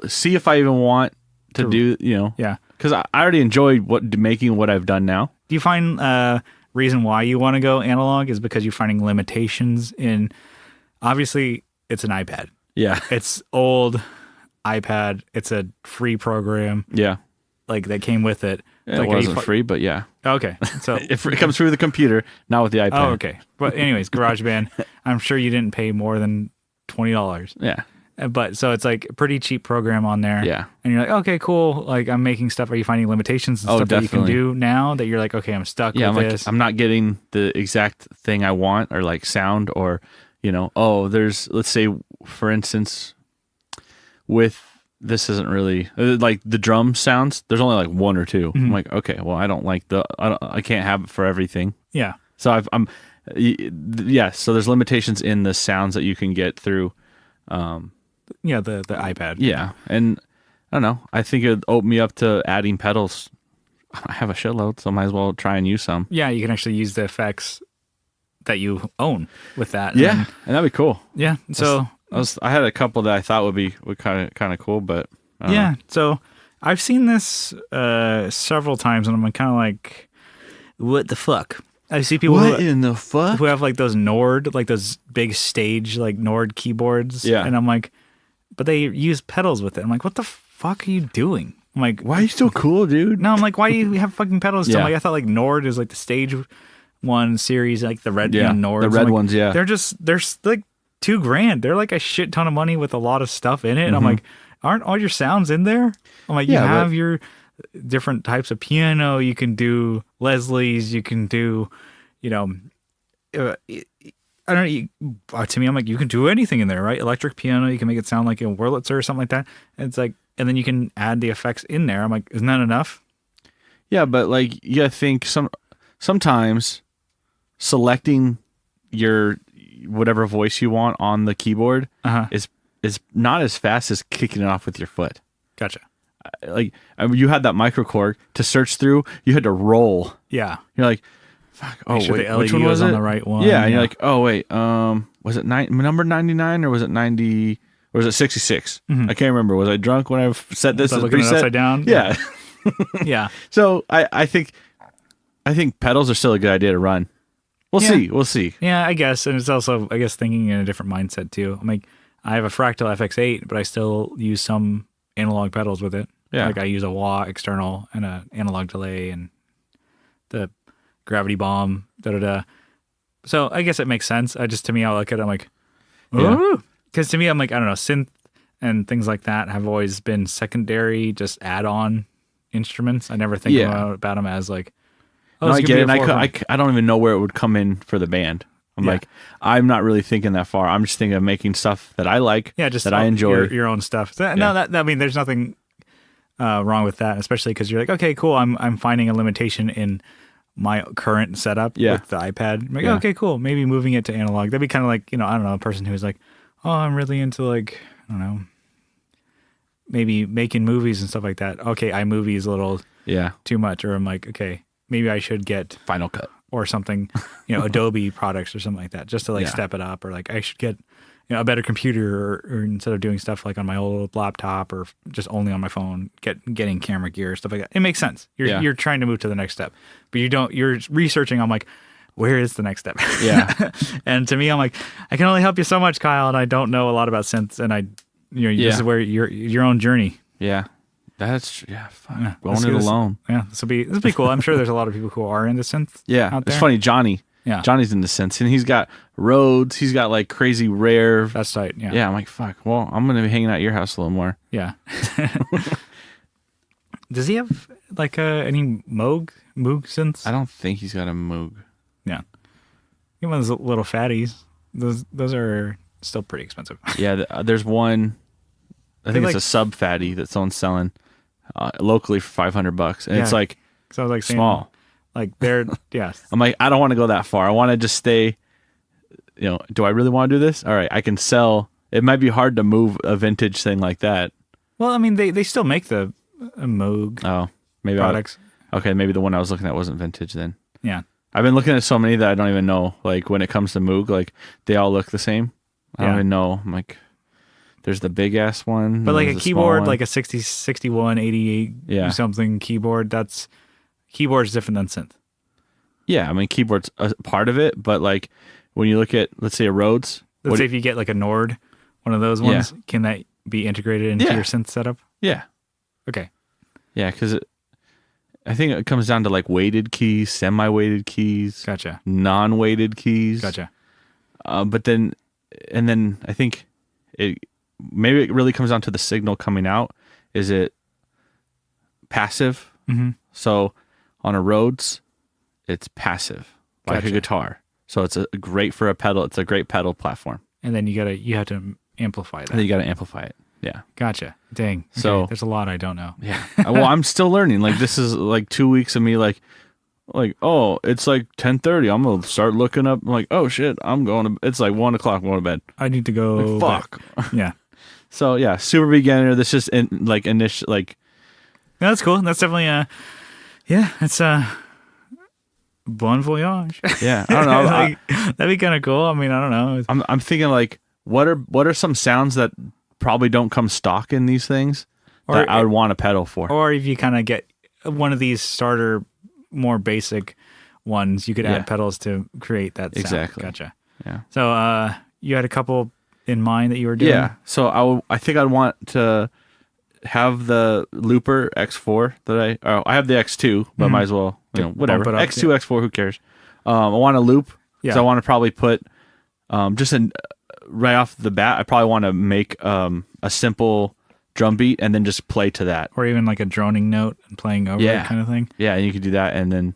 See if I even want to do.
Yeah.
Because I already enjoyed making what I've done now.
Do you find reason why you want to go analog is because you're finding limitations in? Obviously, it's an iPad.
Yeah.
It's old iPad. It's a free program.
Yeah.
Like that came with it.
It wasn't free, but yeah.
Okay, so
it comes through the computer, not with the iPad.
Oh, okay. But anyways, GarageBand. I'm sure you didn't pay more than $20.
Yeah.
But so it's like a pretty cheap program on there.
Yeah.
And you're like, okay, cool. Like I'm making stuff. Are you finding limitations and stuff
definitely.
that you can do now that you're like, okay, I'm stuck with this?
I'm not getting the exact thing I want or like sound or, let's say, for instance, with this isn't really like the drum sounds. There's only like 1 or 2. I'm like, okay, well, I don't like I can't have it for everything.
Yeah.
So so there's limitations in the sounds that you can get through.
The iPad.
Yeah. And I don't know. I think it would open me up to adding pedals. I have a shitload, so I might as well try and use some.
Yeah. You can actually use the effects that you own with that.
Yeah. And that'd be cool.
Yeah. So
I had a couple that I thought would kind of cool, but
yeah. So I've seen this several times, and I'm kind of like, what the fuck? I see people
in the fuck
who have like those Nord, like those big stage like Nord keyboards.
Yeah.
And I'm like, but they use pedals with it. I'm like, what the fuck are you doing? I'm like,
why are you so cool, dude?
No, I'm like, why do you have fucking pedals?
Yeah.
I'm like, I thought like Nord is like the stage one series, like the red Nords.
The red
like,
ones, yeah.
They're like $2,000. They're like a shit ton of money with a lot of stuff in it. And I'm like, aren't all your sounds in there? I'm like, you have your different types of piano. You can do Leslie's. You can do, I don't know. To me, I'm like, you can do anything in there, right? Electric piano. You can make it sound like a Wurlitzer or something like that. And it's like, and then you can add the effects in there. I'm like, isn't that enough?
Yeah, but like, you gotta think sometimes selecting your whatever voice you want on the keyboard is not as fast as kicking it off with your foot.
Gotcha.
Like, you had that microchord to search through. You had to roll.
Yeah.
You're like, fuck. Oh,
Make sure
wait,
the LED
which one was
on
it?
the right one.
Yeah, and you're like, oh wait, was it number 99 or was it 90? Or was it 66? I can't remember. Was I drunk when I set this as
looking at it
preset?
upside down?
Yeah.
Yeah.
So I think pedals are still a good idea to run. We'll see.
Yeah, I guess. And it's also, I guess, thinking in a different mindset too. I'm like, I have a Fractal FX8, but I still use some analog pedals with it.
Yeah.
Like I use a wah external and an analog delay and the gravity bomb, So I guess it makes sense. To me, I look at it, I'm like, oh. Because to me, I'm like, I don't know, synth and things like that have always been secondary, just add-on instruments. I never think about them as like,
no, I get it. And I don't even know where it would come in for the band. I'm like, I'm not really thinking that far. I'm just thinking of making stuff that I like,
just
that I enjoy.
Your own stuff. So, no, I mean, there's nothing wrong with that, especially because you're like, okay, cool. I'm finding a limitation in my current setup with the iPad. I'm like, okay, cool. Maybe moving it to analog. That'd be kind of like, I don't know, a person who's like, oh, I'm really into like, I don't know, maybe making movies and stuff like that. Okay, iMovie is a little too much. Or I'm like, okay, maybe I should get
Final Cut
or something, Adobe products or something like that, just to like step it up. Or like I should get a better computer, or instead of doing stuff like on my old laptop or just only on my phone, getting camera gear, stuff like that. It makes sense. You're trying to move to the next step, but you're researching. I'm like, where is the next step?
Yeah.
And to me, I'm like, I can only help you so much, Kyle, and I don't know a lot about synths, and this is where your own journey.
Yeah. That's fun. Going it alone.
Yeah, this will be cool. I'm sure there's a lot of people who are into synths.
Yeah.
out there.
It's funny, Johnny.
Yeah.
Johnny's into synths, and he's got Rhodes. He's got like crazy rare.
That's tight. Yeah.
Yeah. I'm like, fuck. Well, I'm gonna be hanging out at your house a little more.
Yeah. Does he have like any Moog synths?
I don't think he's got a Moog.
Yeah. Even those little fatties. Those are still pretty expensive.
Yeah. There's one. I think it's a sub fatty that someone's selling locally for $500, and it's like
so like
small.
Like they're
I'm like, I don't want to go that far. I want to just stay. Do I really want to do this? All right, I can sell. It might be hard to move a vintage thing like that.
Well, I mean, they still make the Moog.
Oh, maybe
products.
Okay, maybe the one I was looking at wasn't vintage then.
Yeah,
I've been looking at so many that I don't even know. Like when it comes to Moog, like they all look the same. I don't even know. I'm like, there's the big ass one,
but like a keyboard, like a 60, 61, 88 something keyboard. Keyboard's different than synth.
Yeah, I mean keyboard's a part of it, but like when you look at, let's say, a Rhodes.
Let's say if you get like a Nord, one of those ones, can that be integrated into your synth setup?
Yeah.
Okay.
Yeah, because I think it comes down to like weighted keys, semi-weighted keys,
gotcha,
non-weighted keys,
gotcha.
But then I think it really comes down to the signal coming out. Is it passive?
Mm-hmm.
So on a Rhodes, it's passive, like a guitar. So it's great for a pedal. It's a great pedal platform.
And then you have to amplify that.
And then you got to amplify it. Yeah.
Gotcha. Dang. Okay.
So
there's a lot I don't know.
Yeah. Well, I'm still learning. Like this is like 2 weeks of me like, oh, it's like 10:30. I'm gonna start looking up. I'm like, oh shit, it's like 1 o'clock. I'm going to bed.
I need to go.
Like, fuck.
Yeah.
So yeah, super beginner. This just initial like.
Yeah, that's cool. That's definitely it's bon voyage.
Yeah, I don't know.
That'd be kind of cool. I mean, I don't know.
I'm thinking like, what are some sounds that probably don't come stock in these things that I would want a pedal for?
Or if you kind of get one of these starter, more basic ones, you could add pedals to create that sound.
Exactly.
Gotcha.
Yeah.
So you had a couple in mind that you were doing?
Yeah. So I think I'd want to have the Looper X4 that I have the X2, but might as well, whatever. X2, X4, who cares? I want to loop.
Yeah.
So I want to probably put right off the bat. I probably want to make a simple drum beat and then just play to that,
or even like a droning note and playing over it kind of thing.
Yeah, and you could do that, and then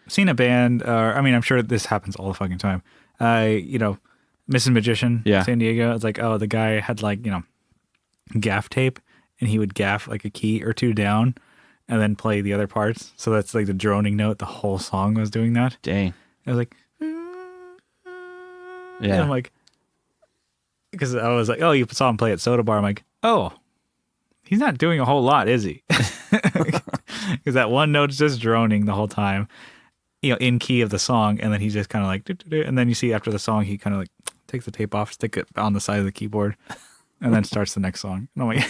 I've seen a band. I'm sure this happens all the fucking time. Mrs. Magician, San Diego. It's like, oh, the guy had like gaff tape, and he would gaff like a key or two down, and then play the other parts. So that's like the droning note. The whole song was doing that.
Dang.
I was like,
yeah.
And I'm like, because I was like, oh, you saw him play at Soda Bar. I'm like, oh, he's not doing a whole lot, is he? Because that one note's just droning the whole time, in key of the song, and then he's just kind of like, and then you see after the song, he kind of like takes the tape off, stick it on the side of the keyboard, and then starts the next song. And I'm like,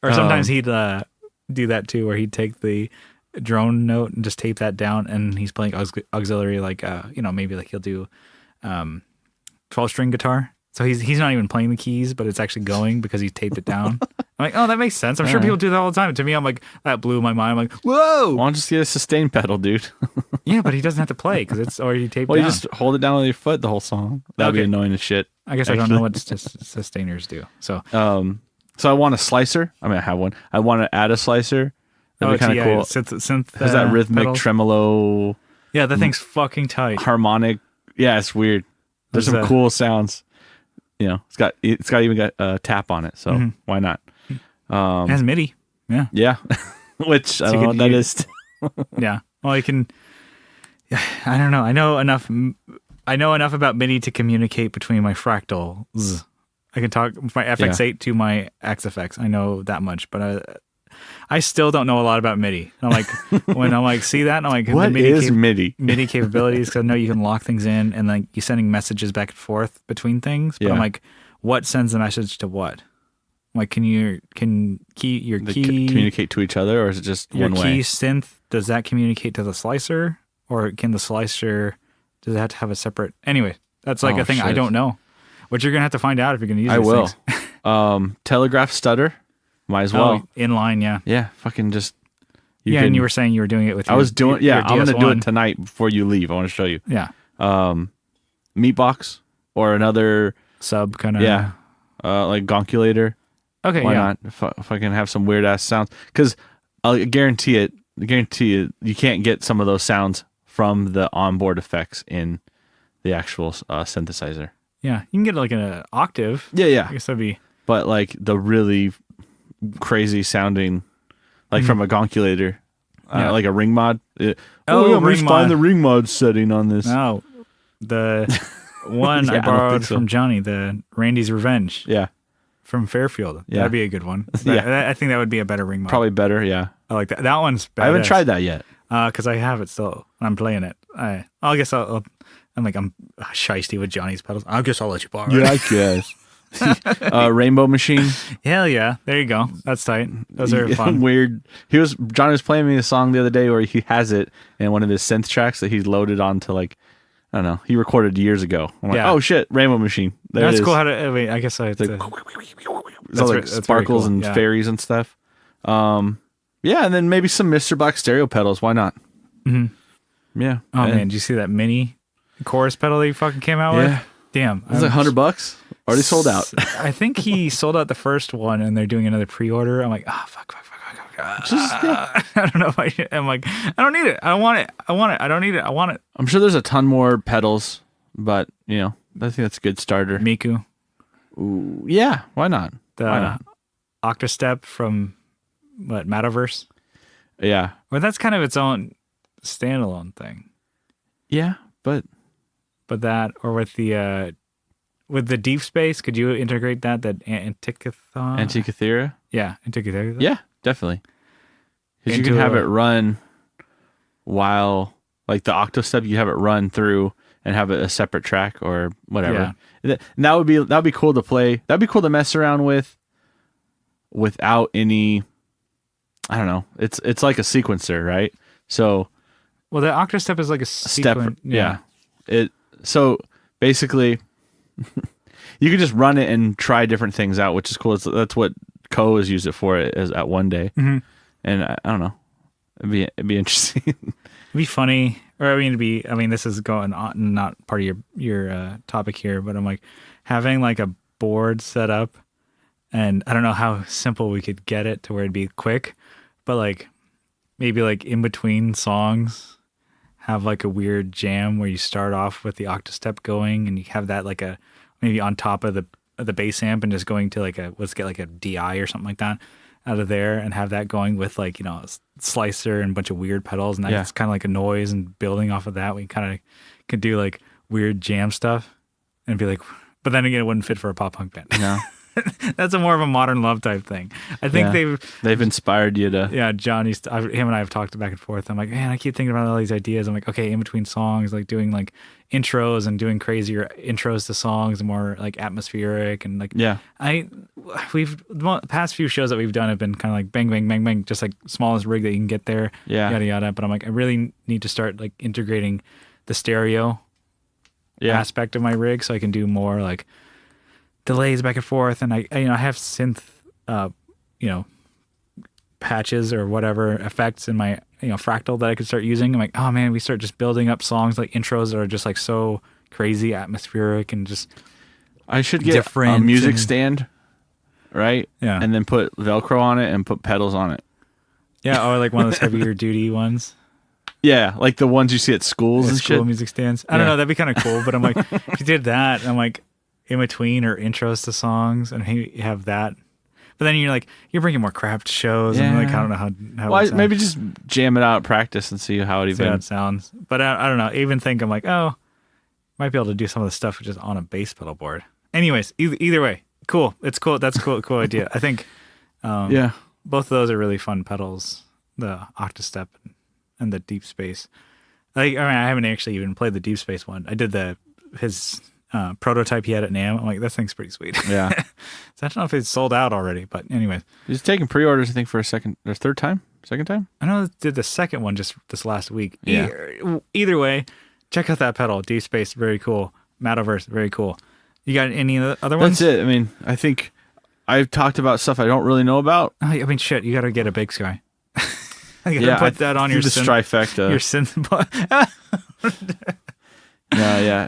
or sometimes he'd do that too, where he'd take the drone note and just tape that down, and he's playing auxiliary, like maybe like he'll do 12-string guitar. So he's not even playing the keys, but it's actually going because he taped it down. I'm like, oh, that makes sense. I'm sure people do that all the time. To me, I'm like, that blew my mind. I'm like, whoa!
Why don't you just get a sustain pedal, dude?
Yeah, but he doesn't have to play because it's already taped
down.
Well,
you just hold it down with your foot the whole song. That'd be annoying as shit.
I guess actually. I don't know what sustainers do. So
I want a slicer. I have one. I want to add a slicer. That'd be kind of cool.
Synth
has that rhythmic
pedals.
Tremolo.
Yeah, that thing's fucking tight.
Harmonic. Yeah, it's weird. There's some cool sounds. It's got a tap on it, so why not?
It has MIDI. Yeah.
Yeah. Which I don't know what that is.
Yeah. Well, you can. I don't know. I know enough about MIDI to communicate between my fractals. I can talk my FX8 to my XFX. I know that much, but I still don't know a lot about MIDI. And I'm like, when I'm like, see that? And I'm like,
what is MIDI?
MIDI capabilities, because I know you can lock things in and like you're sending messages back and forth between things. But I'm like, what sends the message to what? Like, can your key
communicate to each other, or is it just one way?
Your key synth, does that communicate to the slicer, or can the slicer, does it have to have a separate? Anyway, that's like a thing I don't know. Which you're gonna have to find out if you're gonna use.
I will.
Things.
Telegraph stutter. Might as well.
Inline, yeah.
Yeah, fucking just.
And you were saying you were doing it with.
I was doing. I'm gonna do it tonight before you leave. I want to show you.
Yeah.
Meatbox or another
sub kind of.
Yeah. Like gonculator.
Okay.
Why not? If I can have some weird ass sounds, because I'll guarantee it. You can't get some of those sounds from the onboard effects in the actual synthesizer.
Yeah, you can get like an octave.
Yeah.
I guess that'd be.
But like the really crazy sounding, like from a gonculator, like a ring mod. Let me find the ring mod setting on this.
No, the one I borrowed from Johnny, the Randy's Revenge.
Yeah,
from Fairfield.
Yeah.
That'd be a good one. I think that would be a better ring mod.
Probably better. Yeah,
I like that. That one's badass.
I haven't tried that yet.
Because I have it still. I'm playing it. I guess I'm shiesty with Johnny's pedals. I guess I'll let you borrow it.
Yeah, I guess. Rainbow Machine.
Hell yeah. There you go. That's tight. Those are fun.
Weird. Johnny was playing me a song the other day where he has it in one of his synth tracks that he's loaded onto, like, I don't know, he recorded years ago. I'm like, oh shit, Rainbow Machine.
That's cool how to, wait, I guess I have to.
It's all like sparkles and fairies and stuff. Yeah, and then maybe some Mr. Black stereo pedals. Why not?
Mm-hmm.
Yeah.
Oh man, did you see that mini chorus pedal that he fucking came out with? Damn.
It was like $100. Already sold out.
I think he sold out the first one and they're doing another pre-order. I'm like, fuck. I don't know if I'm like, I don't need it. I want it. I don't need it. I want it.
I'm sure there's a ton more pedals, but I think that's a good starter.
Miku.
Ooh, yeah, why not?
Why not? Octostep from Metaverse.
Yeah.
Well, that's kind of its own standalone thing.
Yeah, but
that, or with the deep space, could you integrate that
Antikythera?
Yeah, Antikythera.
Yeah, definitely. Because you can have it run while, like the Octostep, you have it run through and have a separate track or whatever. Yeah. And that'd be cool to play. That'd be cool to mess around with without any. I don't know. It's like a sequencer, right? So,
well, the Octostep is like a
step. Yeah. So basically, you can just run it and try different things out, which is cool. That's what Co has used it for at one day. Mm-hmm. And I don't know. It'd be interesting.
It'd be funny, or I mean, this is going on, not part of your topic here, but I'm like having like a board set up, and I don't know how simple we could get it to where it'd be quick, but like maybe like in between songs, have like a weird jam where you start off with the octastep going, and you have that like a maybe on top of the bass amp, and just going to like let's get like a DI or something like that out of there, and have that going with like, you know, a slicer and a bunch of weird pedals, and that's kind of like a noise, and building off of that we kind of could do like weird jam stuff and be like, but then again it wouldn't fit for a pop punk band.
No.
That's a more of a Modern Love type thing. I think
they've inspired you to.
Yeah, Johnny, him and I have talked back and forth. I'm like, man, I keep thinking about all these ideas. I'm like, okay, in between songs, like doing like intros and doing crazier intros to songs, more like atmospheric, and like the past few shows that we've done have been kind of like bang bang bang bang, just like smallest rig that you can get there, yada yada. But I'm like, I really need to start like integrating the stereo aspect of my rig, so I can do more like delays back and forth, and I have synth patches or whatever effects in my fractal that I could start using. I'm like, oh man, we start just building up songs like intros that are just like so crazy atmospheric, and just
I should get a music stand, right? Yeah, and then put Velcro on it and put pedals on it.
Yeah, or like one of those heavier duty ones.
Yeah, like the ones you see at schools and
school
shit.
Music stands. I don't know, that'd be kind of cool, but I'm like, if you did that, I'm like, in between or intros to songs, and you have that, but then you're bringing more crap to shows, and like, I don't know how
maybe just jam it out at practice and see how it
sounds. But I don't know, I even think I'm like, oh, might be able to do some of the stuff just on a bass pedal board. Anyways, either way, cool. It's cool. That's cool idea. I think both of those are really fun pedals, the octastep and the deep space. I haven't actually even played the deep space one. I did his prototype he had at NAMM. I'm like, that thing's pretty sweet.
Yeah.
So I don't know if it's sold out already, but anyways.
He's taking pre-orders, I think, for second time? I know
I did the second one just this last week.
Yeah.
Either way, check out that pedal. Deep Space, very cool. Matoverse, very cool. You got any other ones?
That's it. I mean, I think I've talked about stuff I don't really know about.
I mean, shit, you got to get a Big Sky. You got to put that on your
trifecta.
Your synth.
Yeah.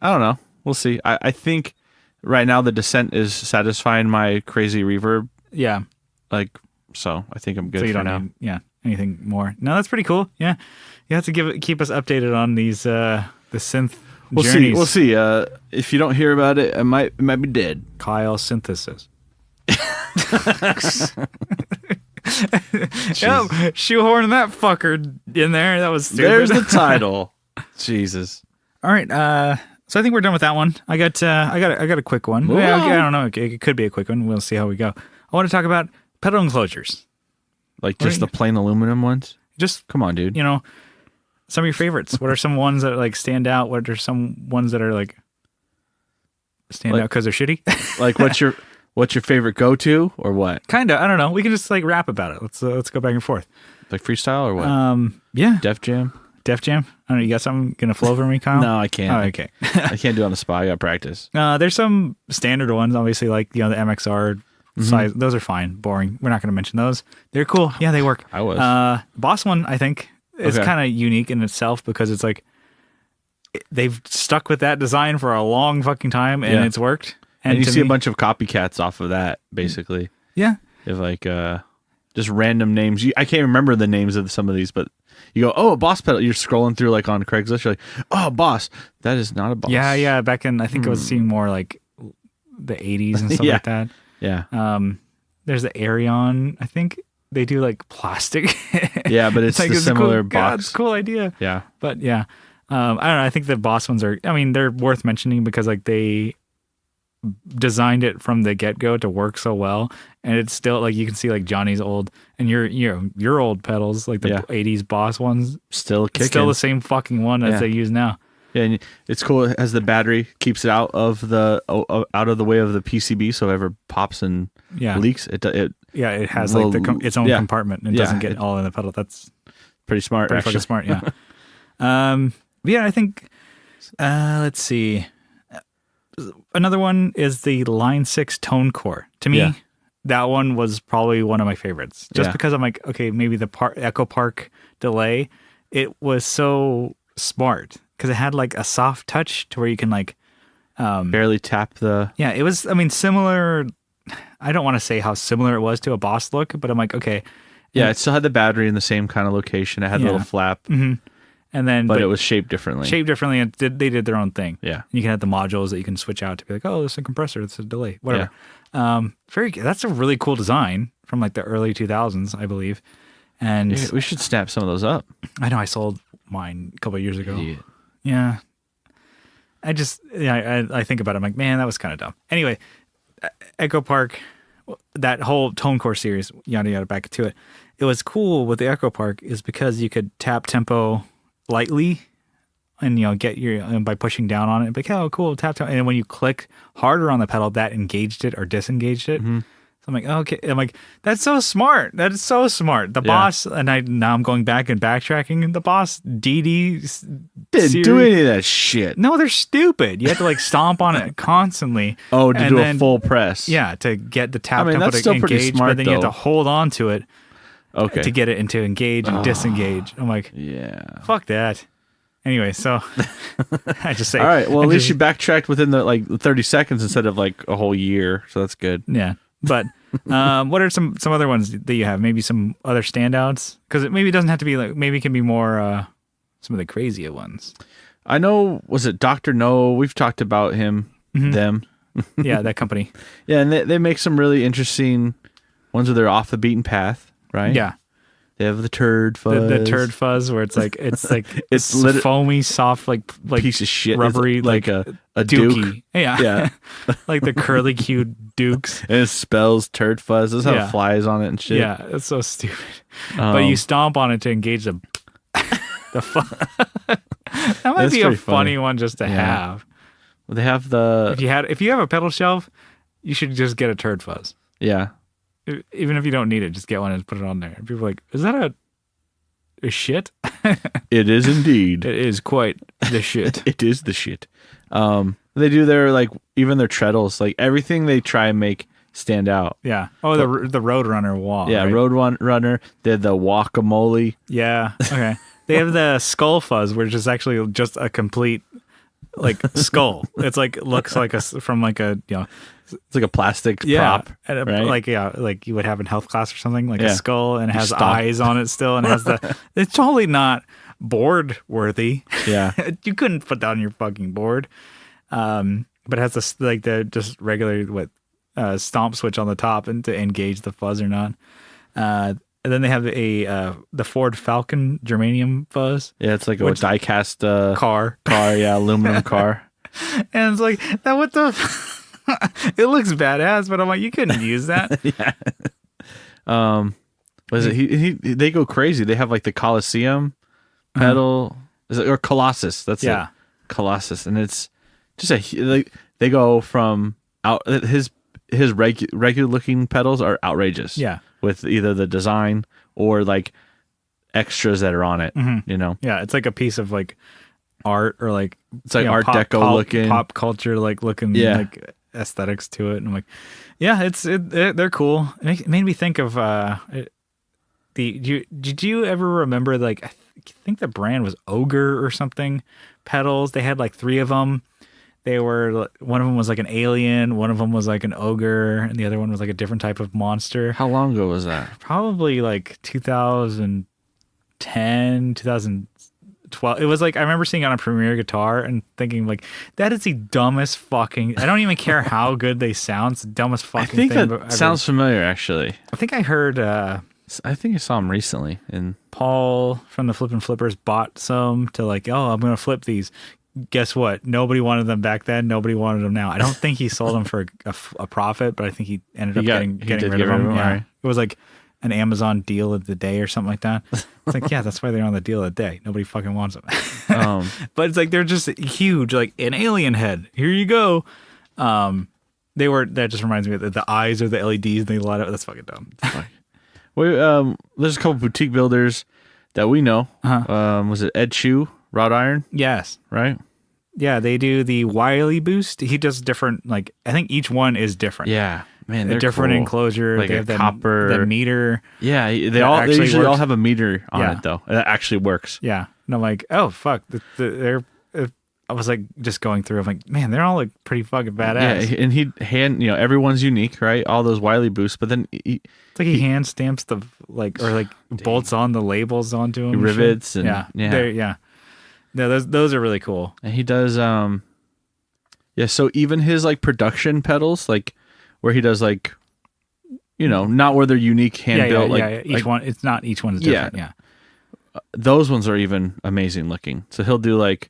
I don't know. We'll see. I think right now the Descent is satisfying my crazy reverb.
Yeah.
So I think I'm good
so you
for
don't
now.
Need, anything more. No, that's pretty cool. Yeah. You have to keep us updated on these the synth journeys.
We'll see. If you don't hear about it, it might be dead.
KyleSYNTHesis. Shoehorn that fucker in there. That was stupid.
There's the title. Jesus.
All right. So I think we're done with that one. I got a quick one. I don't know. It could be a quick one. We'll see how we go. I want to talk about pedal enclosures.
Like just the plain aluminum ones?
Just
come on, dude.
Some of your favorites. What are some ones that like stand out? What are some ones that are like stand out because they're shitty?
Like what's your favorite go-to or what?
Kinda. I don't know. We can just like rap about it. Let's go back and forth.
Like freestyle or what?
Yeah.
Def Jam.
I don't know. You got something gonna flow for me, Kyle?
No, I can't.
Oh, okay.
I can't do it on the spot. I got practice.
There's some standard ones, obviously, like the MXR size. Those are fine. Boring. We're not gonna mention those. They're cool. Yeah, they work.
I was.
Boss one, I think, is kind of unique in itself because it's like they've stuck with that design for a long fucking time, and it's worked.
And you see a bunch of copycats off of that, basically.
Yeah.
If like just random names. I can't remember the names of some of these, but you go, oh, a Boss pedal. You're scrolling through like on Craigslist. You're like, oh, Boss. That is not a Boss.
Yeah. Back in, I think I was seeing more like the 80s and stuff like that.
Yeah.
There's the Arion. I think they do like plastic.
Yeah, but it's like the similar box.
It's a cool idea.
Yeah.
But yeah. I don't know. I think the Boss ones are, they're worth mentioning because like they designed it from the get-go to work so well, and it's still like you can see like Johnny's old and your old pedals, like the 80s Boss ones,
still kicking.
Still the same fucking one as they use now.
Yeah, and it's cool as the battery keeps it out of the way of the PCB, so if it ever pops and leaks, it
has like its own compartment and it doesn't get all in the pedal. That's
pretty smart.
Pretty fucking smart. Yeah. I think let's see. Another one is the Line 6 Tone Core. To me, that one was probably one of my favorites. Just because I'm like, okay, maybe the Echo Park delay it was so smart because it had like a soft touch to where you can like
barely tap the.
Yeah, it was. I mean, similar. I don't want to say how similar it was to a Boss look, but I'm like, okay.
Yeah, it still had the battery in the same kind of location. It had a little flap,
and then
but it was shaped differently.
And they did their own thing.
Yeah,
and you can have the modules that you can switch out to be like, oh, this is a compressor, this is a delay, whatever. Yeah. That's a really cool design from like the early 2000s, I believe. And
we should snap some of those up.
I know I sold mine a couple of years ago.
Idiot.
Yeah. I think about it. I'm like, man, that was kind of dumb. Anyway, Echo Park, that whole Tone Core series, yada yada, back to it. It was cool with the Echo Park is because you could tap tempo lightly, and get by pushing down on it. Like, oh, cool, tap tempo. And when you click harder on the pedal, that engaged it or disengaged it. Mm-hmm. So I'm like, oh, okay. I'm like, that's so smart. That is so smart. The Boss, and now I'm going back and backtracking. The Boss DD
didn't do any of that shit.
No, they're stupid. You have to like stomp on it constantly.
Oh, to do a full press.
Yeah, to get the tap tempo
that's
to
still pretty
engage,
smart,
but then you have to hold on to it to get it into engage and disengage. I'm like, fuck that. Anyway, so I just say,
all right. Well, at least you backtracked within the 30 seconds instead of like a whole year. So that's good.
Yeah. But what are some other ones that you have? Maybe some other standouts? Because maybe it doesn't have to be like, maybe it can be more some of the crazier ones.
I know, was it Dr. No? We've talked about him, them.
Yeah, that company.
Yeah, and they make some really interesting ones where they're off the beaten path, right?
Yeah.
They have the turd fuzz.
The turd fuzz where it's foamy, soft, like
piece of shit,
rubbery,
it's like a
dookie.
Duke.
Yeah. Like the curly cute dukes.
And it spells turd fuzz. This has flies on it and shit.
Yeah, it's so stupid. But you stomp on it to engage the that might be a funny one just to have.
Well, they have the
if you have a pedal shelf, you should just get a turd fuzz.
Yeah.
Even if you don't need it, just get one and put it on there. And people are like, is that a shit?
It is indeed.
It is quite the shit.
It is the shit. They do their even their treadles, like everything they try and make stand out.
Yeah. Oh, the Roadrunner wall.
Yeah,
right?
Roadrunner. They had the Guacamole.
Yeah. Okay. They have the skull fuzz, which is actually just a complete skull. It's looks like from
it's like a plastic prop,
right? Like you would have in health class or something, like a skull, and it has eyes on it still, and it has it's totally not board worthy.
Yeah.
You couldn't put that on your fucking board. But it has the just regular stomp switch on the top and to engage the fuzz or not. And then they have the Ford Falcon germanium fuzz.
Yeah, it's like a die-cast
car.
Yeah, aluminum car.
And it's like, that what the... It looks badass, but I'm like, you couldn't use that.
Yeah. Was it? They go crazy. They have like the Coliseum pedal. Is it, or Colossus? That's it. Colossus. And it's just they go from out... His regular looking pedals are outrageous.
Yeah.
With either the design or like extras that are on it,
Yeah, it's like a piece of like art or like
it's like Art Deco looking,
pop culture looking like aesthetics to it. And I'm like, yeah, they're cool. It made me think of did you ever remember I think the brand was Ogre or something pedals? They had like 3 of them. They were, one of them was like an alien, one of them was like an ogre, and the other one was like a different type of monster.
How long ago was that?
Probably like 2010, 2012. It was like, I remember seeing it on a Premier guitar and thinking like, that is the dumbest fucking, I don't even care how good they sound. It's the dumbest fucking thing.
I think that sounds familiar, actually.
I think I heard...
I think I saw him recently.
Paul from the Flippin' Flippers bought some to I'm going to flip these. Guess what? Nobody wanted them back then. Nobody wanted them now. I don't think he sold them for a profit, but I think he ended up getting rid of them. Yeah. Right. It was like an Amazon deal of the day or something like that. It's like, yeah, that's why they're on the deal of the day. Nobody fucking wants them. But it's like, they're just huge, like an alien head. Here you go. That just reminds me of the eyes or the LEDs and they light up. That's fucking dumb.
There's a couple boutique builders that we know. Was it Ed Chu? Wrought iron?
Yes.
Right?
Yeah, they do the Wiley boost. He does different, I think each one is different.
Yeah. Man,
a
they're
different
cool.
enclosure.
Like
they
a
have
copper
the meter.
Yeah, they
actually
usually all
works.
have a meter on
Yeah.
it though. That actually works.
Yeah, and I'm like, oh fuck, they're. I was like just going through. I'm like, man, they're all like pretty fucking badass.
Yeah, and everyone's unique, right? All those Wiley boosts, but then
It's like he hand stamps the bolts on the labels onto them.
rivets and
yeah. Those are really cool.
And he does so even his like production pedals, like where he does like not where they're unique hand built
each one, it's not each one's different. Yeah.
Those ones are even amazing looking. So he'll do like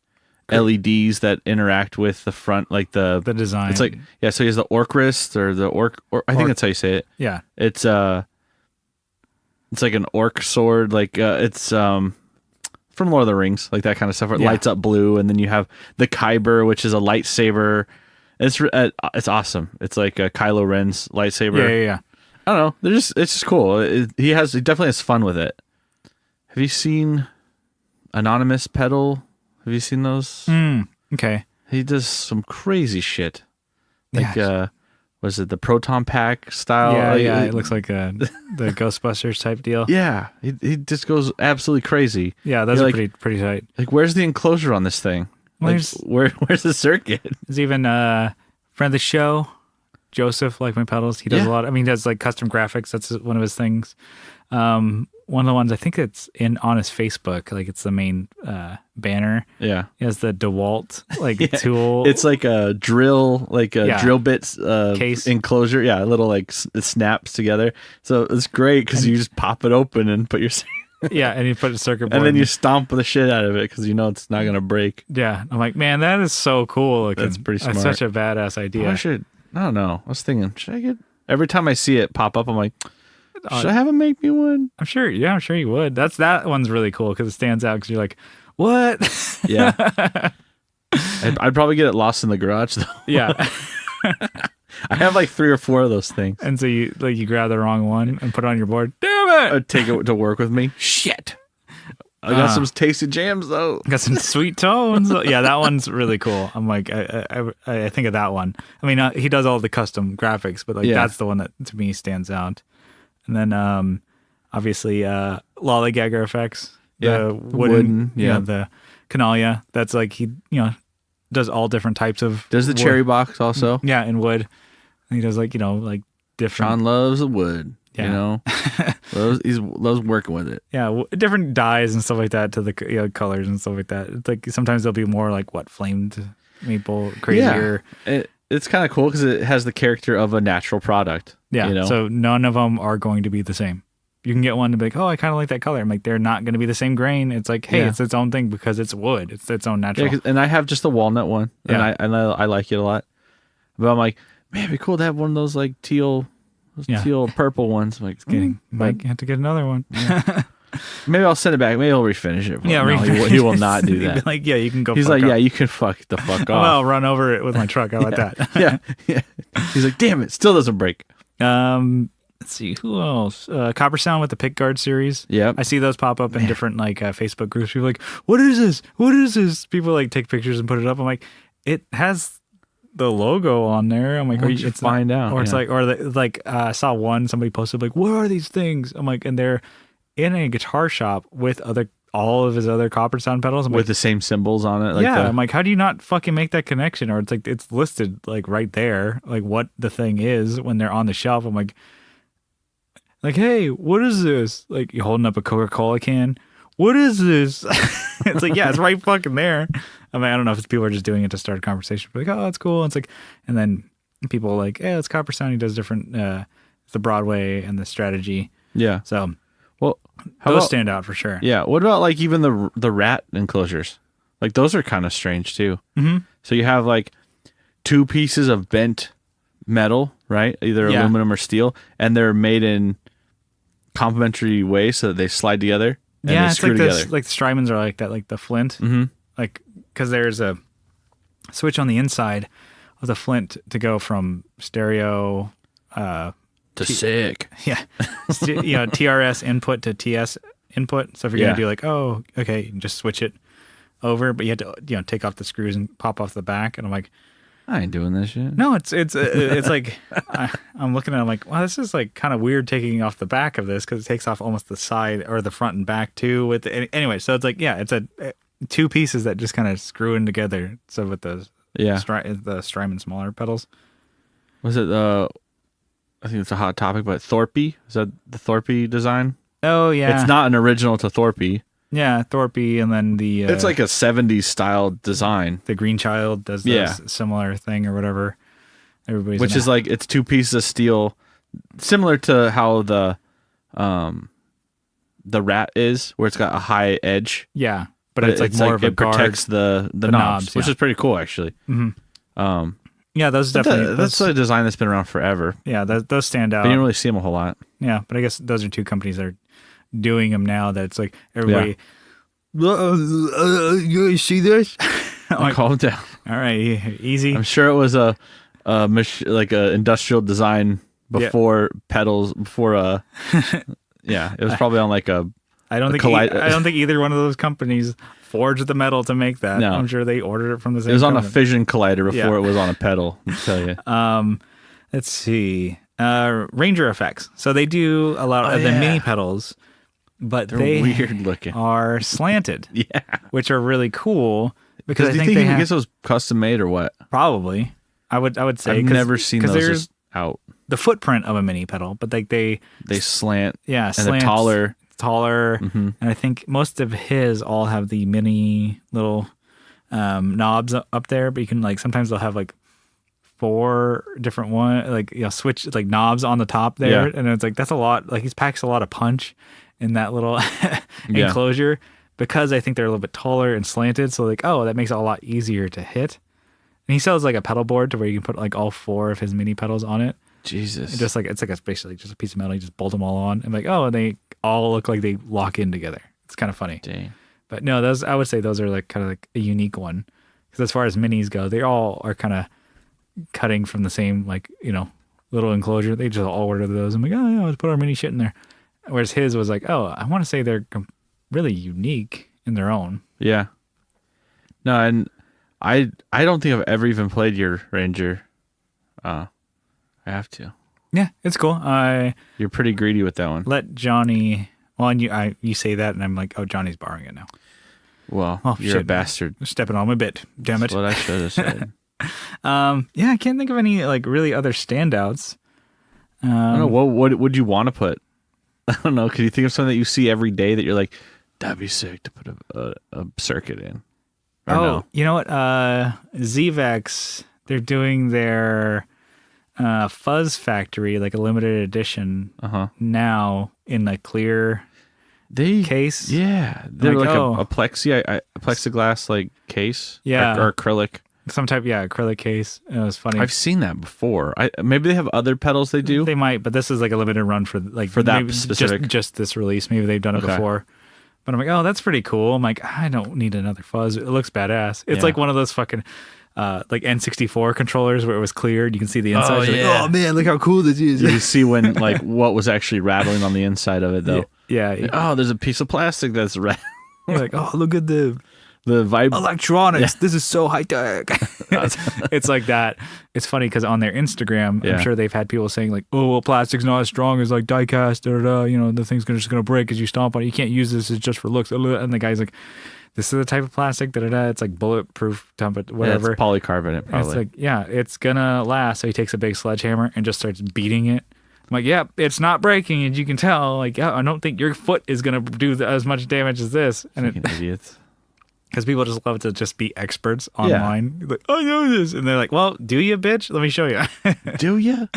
LEDs that interact with the front, like the
design.
It's like so he has the orc wrist or the orc, or I think that's how you say it.
Yeah.
It's like an orc sword, like it's from Lord of the Rings, like that kind of stuff. Where it lights up blue, and then you have the Kyber, which is a lightsaber. It's awesome. It's like a Kylo Ren's lightsaber.
Yeah.
I don't know. It's just cool. He definitely has fun with it. Have you seen Anonymous Pedal? Have you seen those?
Okay.
He does some crazy shit. Like was it the Proton Pack style?
Yeah. It looks like the Ghostbusters type deal.
Yeah, he just goes absolutely crazy.
Yeah, those are pretty tight.
Like, where's the enclosure on this thing? Like, where's the circuit?
There's even friend of the show, Joseph, like my pedals. He does a lot. I mean, he does like custom graphics. That's one of his things. One of the ones I think it's on his Facebook. Like it's the main banner.
Yeah,
he has the DeWalt tool.
It's like a drill, drill bits
case
enclosure. Yeah, a little like it snaps together. So it's great because you just pop it open and put your
and you put a circuit board
and then you stomp the shit out of it because it's not gonna break.
Yeah, I'm like, man, that is so cool looking.
That's pretty smart.
That's such a badass idea.
I don't know. I was thinking, should I get? Every time I see it pop up, I'm like, should I have him make me one?
I'm sure you would. That one's really cool because it stands out because you're like, what?
Yeah. I'd probably get it lost in the garage though.
Yeah.
I have like 3 or 4 of those things.
And so you grab the wrong one and put it on your board. Damn it!
I'd take it to work with me. Shit. I got some tasty jams though.
Got some sweet tones. Yeah, that one's really cool. I'm like, I think of that one. I mean, he does all the custom graphics, but that's the one that to me stands out. And then obviously Lollygagger effects. The wooden the Canalia. That's like he does all different types of
does the
wood.
cherry box also.
Yeah, in wood. And he does like different.
Sean loves the wood. Yeah. He loves working with it.
Yeah, different dyes and stuff like that to the colors and stuff like that. It's like sometimes they'll be more like flamed maple, crazier.
Yeah. It's kind of cool because it has the character of a natural product.
Yeah, so none of them are going to be the same. You can get one to be like, oh, I kind of like that color. I'm like, they're not going to be the same grain. It's like, hey, it's its own thing because it's wood. It's its own natural.
Yeah, and I have just the walnut one,
yeah.
and I like it a lot. But I'm like, man, it'd be cool to have one of those like teal purple ones. I'm like,
might have to get another one.
Yeah. Maybe I'll send it back. Maybe I'll refinish it.
Yeah,
no, he will not do that.
Like, yeah, you can go.
He's like, yeah, you can fuck the fuck off.
I'll run over it with my truck. How about that?
yeah. He's like, damn it, still doesn't break.
Let's see who else. Coppersound with the Pickguard series.
Yeah,
I see those pop up in different Facebook groups. People are like, what is this? What is this? People like take pictures and put it up. I'm like, it has the logo on there. I'm like,
find out.
Or it's like, I saw one somebody posted like, what are these things? I'm like, and they're in a guitar shop with all of his other Coppersound pedals. I'm
with
like,
the same symbols on it. Like
I'm like, how do you not fucking make that connection? Or it's like it's listed like right there, like what the thing is when they're on the shelf. I'm like, hey, what is this? Like you holding up a Coca-Cola can. What is this? It's like, yeah, it's right fucking there. I mean, I don't know if people are just doing it to start a conversation. But like, oh, that's cool. And it's like, and then people are like, yeah, it's Coppersound. He does different, the Broadway and the strategy.
Yeah.
So,
well,
those stand out for sure.
Yeah. What about like even the rat enclosures? Like those are kind of strange too.
Mm-hmm.
So you have like 2 pieces of bent metal, right? Either aluminum or steel, and they're made in complementary ways so that they slide together. And they
it's like
together.
this, like the Strymons are like that, like the flint, like because there's a switch on the inside of the flint to go from stereo
to sick,
TRS input to TS input. So if you're gonna do like, oh, okay, you can just switch it over, but you have to take off the screws and pop off the back. And I'm like,
I ain't doing this shit.
No, it's like I'm looking at it, I'm like, wow, this is like kind of weird taking off the back of this because it takes off almost the side or the front and back too. Anyway, so it's like it's a two pieces that just kind of screw in together. So with the Strymon smaller pedals.
Was it I think it's a hot topic, but Thorpe, is that the Thorpe design?
Oh yeah,
it's not an original to Thorpe.
Yeah, Thorpe, and then the
it's like a 70s style design.
The Green Child does a similar thing or whatever.
Which is like it's two pieces of steel, similar to how the Rat is, where it's got a high edge.
Yeah, but it's like more of a guard.
It protects the knobs, which is pretty cool actually.
Mm-hmm. Yeah, those definitely.
That's a design that's been around forever.
Yeah, those stand out.
But you don't really see them a whole lot.
Yeah, but I guess those are two companies that are doing them now. That it's like everybody. You see this?
Like, calm down.
All right, easy.
I'm sure it was a industrial design before pedals. Before it was probably on like a.
I don't think either one of those companies forged the metal to make that. No. I'm sure they ordered it from the same.
It was
company.
on a fission collider before it was on a pedal. I'll tell you.
Let's see. Ranger effects. So they do a lot of the mini pedals, but they
weird looking.
Are slanted.
Yeah,
which are really cool because I
think I guess it was custom made or what?
Probably. I would say
I've never seen those just out.
The footprint of a mini pedal, but like they
slant.
Yeah,
and they're taller.
Mm-hmm. And I think most of his all have the mini little knobs up there, but you can like sometimes they'll have like 4 different switch like knobs on the top there, and it's like that's a lot. Like he packs a lot of punch in that little enclosure because I think they're a little bit taller and slanted. So like that makes it a lot easier to hit. And he sells like a pedal board to where you can put like all 4 of his mini pedals on it.
Jesus,
it's basically just a piece of metal. You just bolt them all on, and like and they all look like they lock in together. It's kind of funny.
Dang.
But no, those I would say those are like kind of like a unique one because as far as minis go, they all are kind of cutting from the same little enclosure. They just all order those. I'm like, let's put our mini shit in there. Whereas his was like, I want to say they're really unique in their own.
Yeah. No, and I don't think I've ever even played your Ranger. I have to.
Yeah, it's cool.
You're pretty greedy with that one.
Let Johnny. Well, and you say that, and I'm like, Johnny's borrowing it now.
Well, you're a bastard.
Stepping on my bit. Damn it.
That's what I should have said.
I can't think of any like really other standouts.
I don't know. What would you want to put? I don't know. Could you think of something that you see every day that you're like, that'd be sick to put a circuit in? Or no?
You know what? ZVEX, they're doing their Fuzz Factory, like a limited edition now in a clear case.
Yeah. They're like a plexiglass like case.
Yeah.
Or acrylic.
Some type, acrylic case. It was funny.
I've seen that before. Maybe they have other pedals they do.
They might, but this is like a limited run for
that specific.
Just this release. Maybe they've done it before. But I'm like, that's pretty cool. I'm like, I don't need another fuzz. It looks badass. It's like one of those fucking like N64 controllers where it was cleared. You can see the inside.
Oh
man, look how cool this is.
You see when like what was actually rattling on the inside of it though.
Yeah.
There's a piece of plastic that's rattling.
You're like, look at the electronics. This is so high tech. It's like that. It's funny because on their Instagram, I'm sure they've had people saying like, plastic's not as strong as like die cast, the thing's just gonna break as you stomp on it. You can't use this. It's just for looks. And the guy's like, this is the type of plastic. It's like bulletproof, whatever.
Yeah, it's polycarbonate. Probably.
It's like, it's gonna last. So he takes a big sledgehammer and just starts beating it. I'm like, it's not breaking, and you can tell. Like, I don't think your foot is gonna do as much damage as this. And
idiots.
Because people just love to just be experts online. Yeah. Like, I know this. And they're like, well, do you, bitch? Let me show you.
Do you?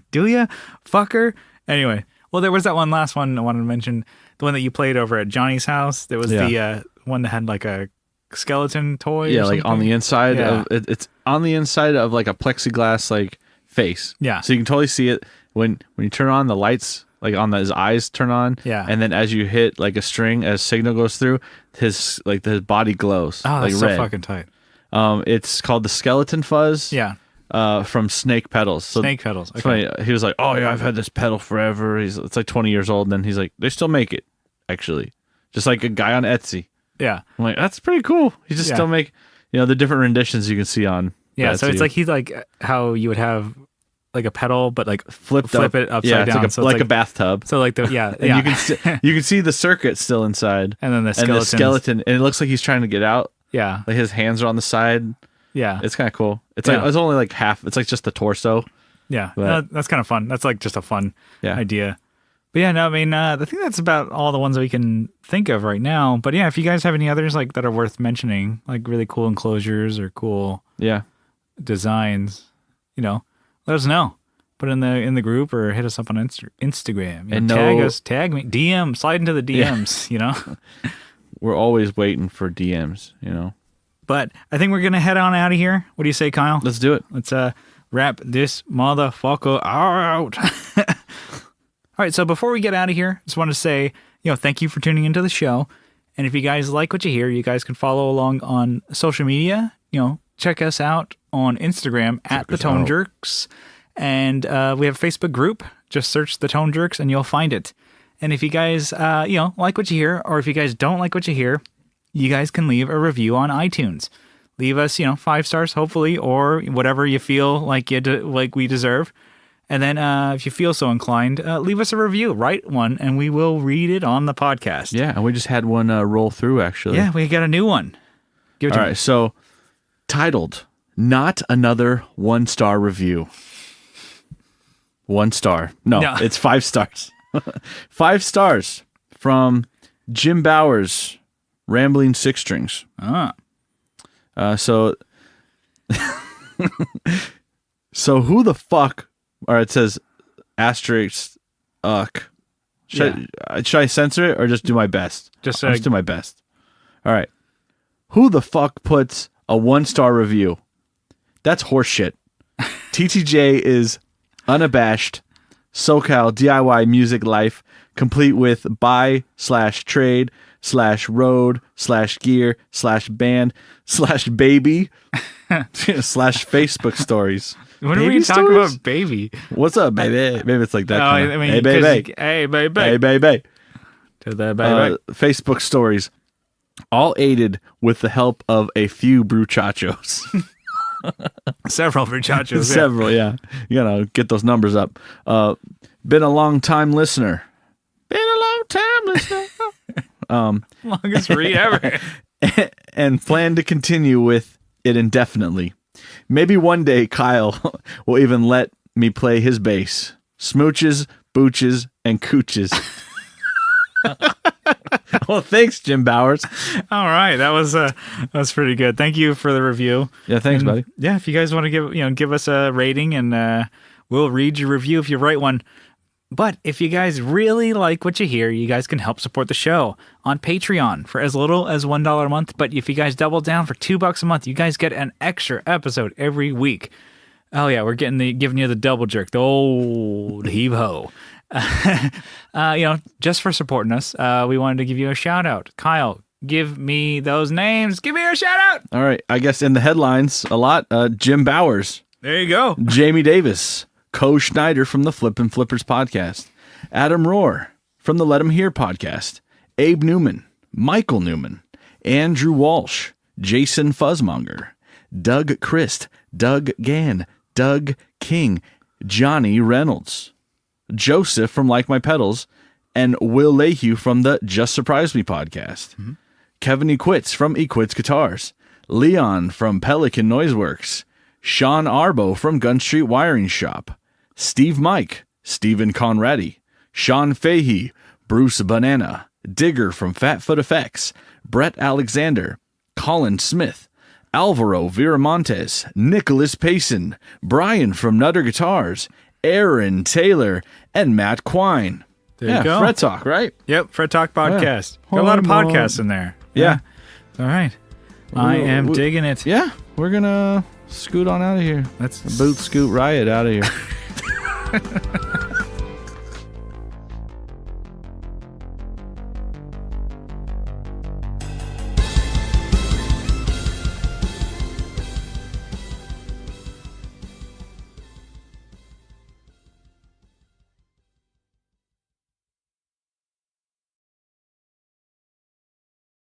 Do you? Fucker. Anyway. Well, there was that one last one I wanted to mention. The one that you played over at Johnny's house. There was the one that had like a skeleton toy.
Yeah, like on the inside. It's on the inside of like a plexiglass like face. Yeah. So you can totally see it when you turn on the lights. Like on his eyes turn on, and then as you hit like a string, as signal goes through, his body glows.
Oh, that's
like
so
red.
fucking tight.
It's called the Skeleton Fuzz.
Yeah.
From Snake Pedals. So
Snake Pedals.
Okay. Funny. He was like, "Oh yeah, I've had this pedal forever." It's like 20 years old, and then he's like, "They still make it, actually." Just like a guy on Etsy.
Yeah.
I'm like, that's pretty cool. He just still make the different renditions you can see on
Yeah, so it's like he's like how you would have like a pedal, but like flip it upside down.
It's like a bathtub.
So like
you can see the circuit still inside,
and then the
skeleton, and it looks like he's trying to get out.
Yeah,
like his hands are on the side.
Yeah,
it's kind of cool. It's like it's only like half. It's like just the torso.
Yeah, that's kind of fun. That's like just a fun idea. But yeah, no, I mean, I think that's about all the ones that we can think of right now. But yeah, if you guys have any others like that are worth mentioning, like really cool enclosures or cool designs, let us know. Put it in the group or hit us up on Instagram. And tag me, DM, slide into the DMs.
We're always waiting for DMs.
But I think we're gonna head on out of here. What do you say, Kyle?
Let's do it.
Let's wrap this motherfucker out. All right, so before we get out of here, just want to say, thank you for tuning into the show. And if you guys like what you hear, you guys can follow along on social media. Check us out on Instagram at The Tone Jerks. And we have a Facebook group. Just search The Tone Jerks and you'll find it. And if you guys, like what you hear, or if you guys don't like what you hear, you guys can leave a review on iTunes. Leave us, 5 stars, hopefully, or whatever you feel like we deserve. And then if you feel so inclined, leave us a review. Write one, and we will read it on the podcast.
Yeah, and we just had one roll through, actually.
Yeah, we got a new one. Give it to me. All right,
so titled, Not Another 1-Star Review. 1 star. No, it's 5 stars. 5 stars from Jim Bowers, Rambling Six Strings. So who the fuck... Or it says asterisk Should I censor it or just do my best?
Just
do my best. All right. Who the fuck puts a 1-star review? That's horseshit. TTJ is unabashed SoCal DIY music life, complete with buy/trade/road/gear/band/baby /Facebook stories.
When are we talking about baby?
What's up, baby? Maybe it's like that.
I mean,
hey, baby.
Hey, baby.
Hey, baby.
To the baby.
Facebook stories, all aided with the help of a few bruchachos.
Several bruchachos.
Several, yeah. You gotta get those numbers up. Been a long time listener.
Longest read ever.
And plan to continue with it indefinitely. Maybe one day Kyle will even let me play his bass. Smooches, booches, and cooches. Well, thanks, Jim Bowers.
All right, that was pretty good. Thank you for the review.
Yeah, thanks, buddy.
Yeah, if you guys want to give us a rating, and we'll read your review if you write one. But if you guys really like what you hear, you guys can help support the show on Patreon for as little as $1 a month. But if you guys double down for $2 a month, you guys get an extra episode every week. Oh yeah, we're giving you the double jerk, the old heave ho. Just for supporting us, we wanted to give you a shout out. Kyle, give me those names. Give me a shout out.
All right, I guess in the headlines a lot. Jim Bowers.
There you go.
Jamie Davis. Co Schneider from the Flippin' Flippers podcast, Adam Rohr from the Let 'Em Hear podcast, Abe Newman, Michael Newman, Andrew Walsh, Jason Fuzzmonger, Doug Christ, Doug Gann, Doug King, Johnny Reynolds, Joseph from Like My Pedals, and Will Lehue from the Just Surprise Me podcast, Kevin Equits from Equits Guitars, Leon from Pelican Noiseworks, Sean Arbo from Gun Street Wiring Shop, Steve Mike, Stephen Conradi, Sean Fahey, Bruce Banana, Digger from Fatfoot Effects, Brett Alexander, Colin Smith, Alvaro Viramontes, Nicholas Payson, Brian from Nutter Guitars, Aaron Taylor, and Matt Quine.
There you go.
Fred Talk, right?
Yep, Fred Talk podcast. Got a lot of podcasts in there.
Yeah.
All right. I am digging it.
Yeah, we're going to scoot on out of here.
Let's
boot scoot riot out of here.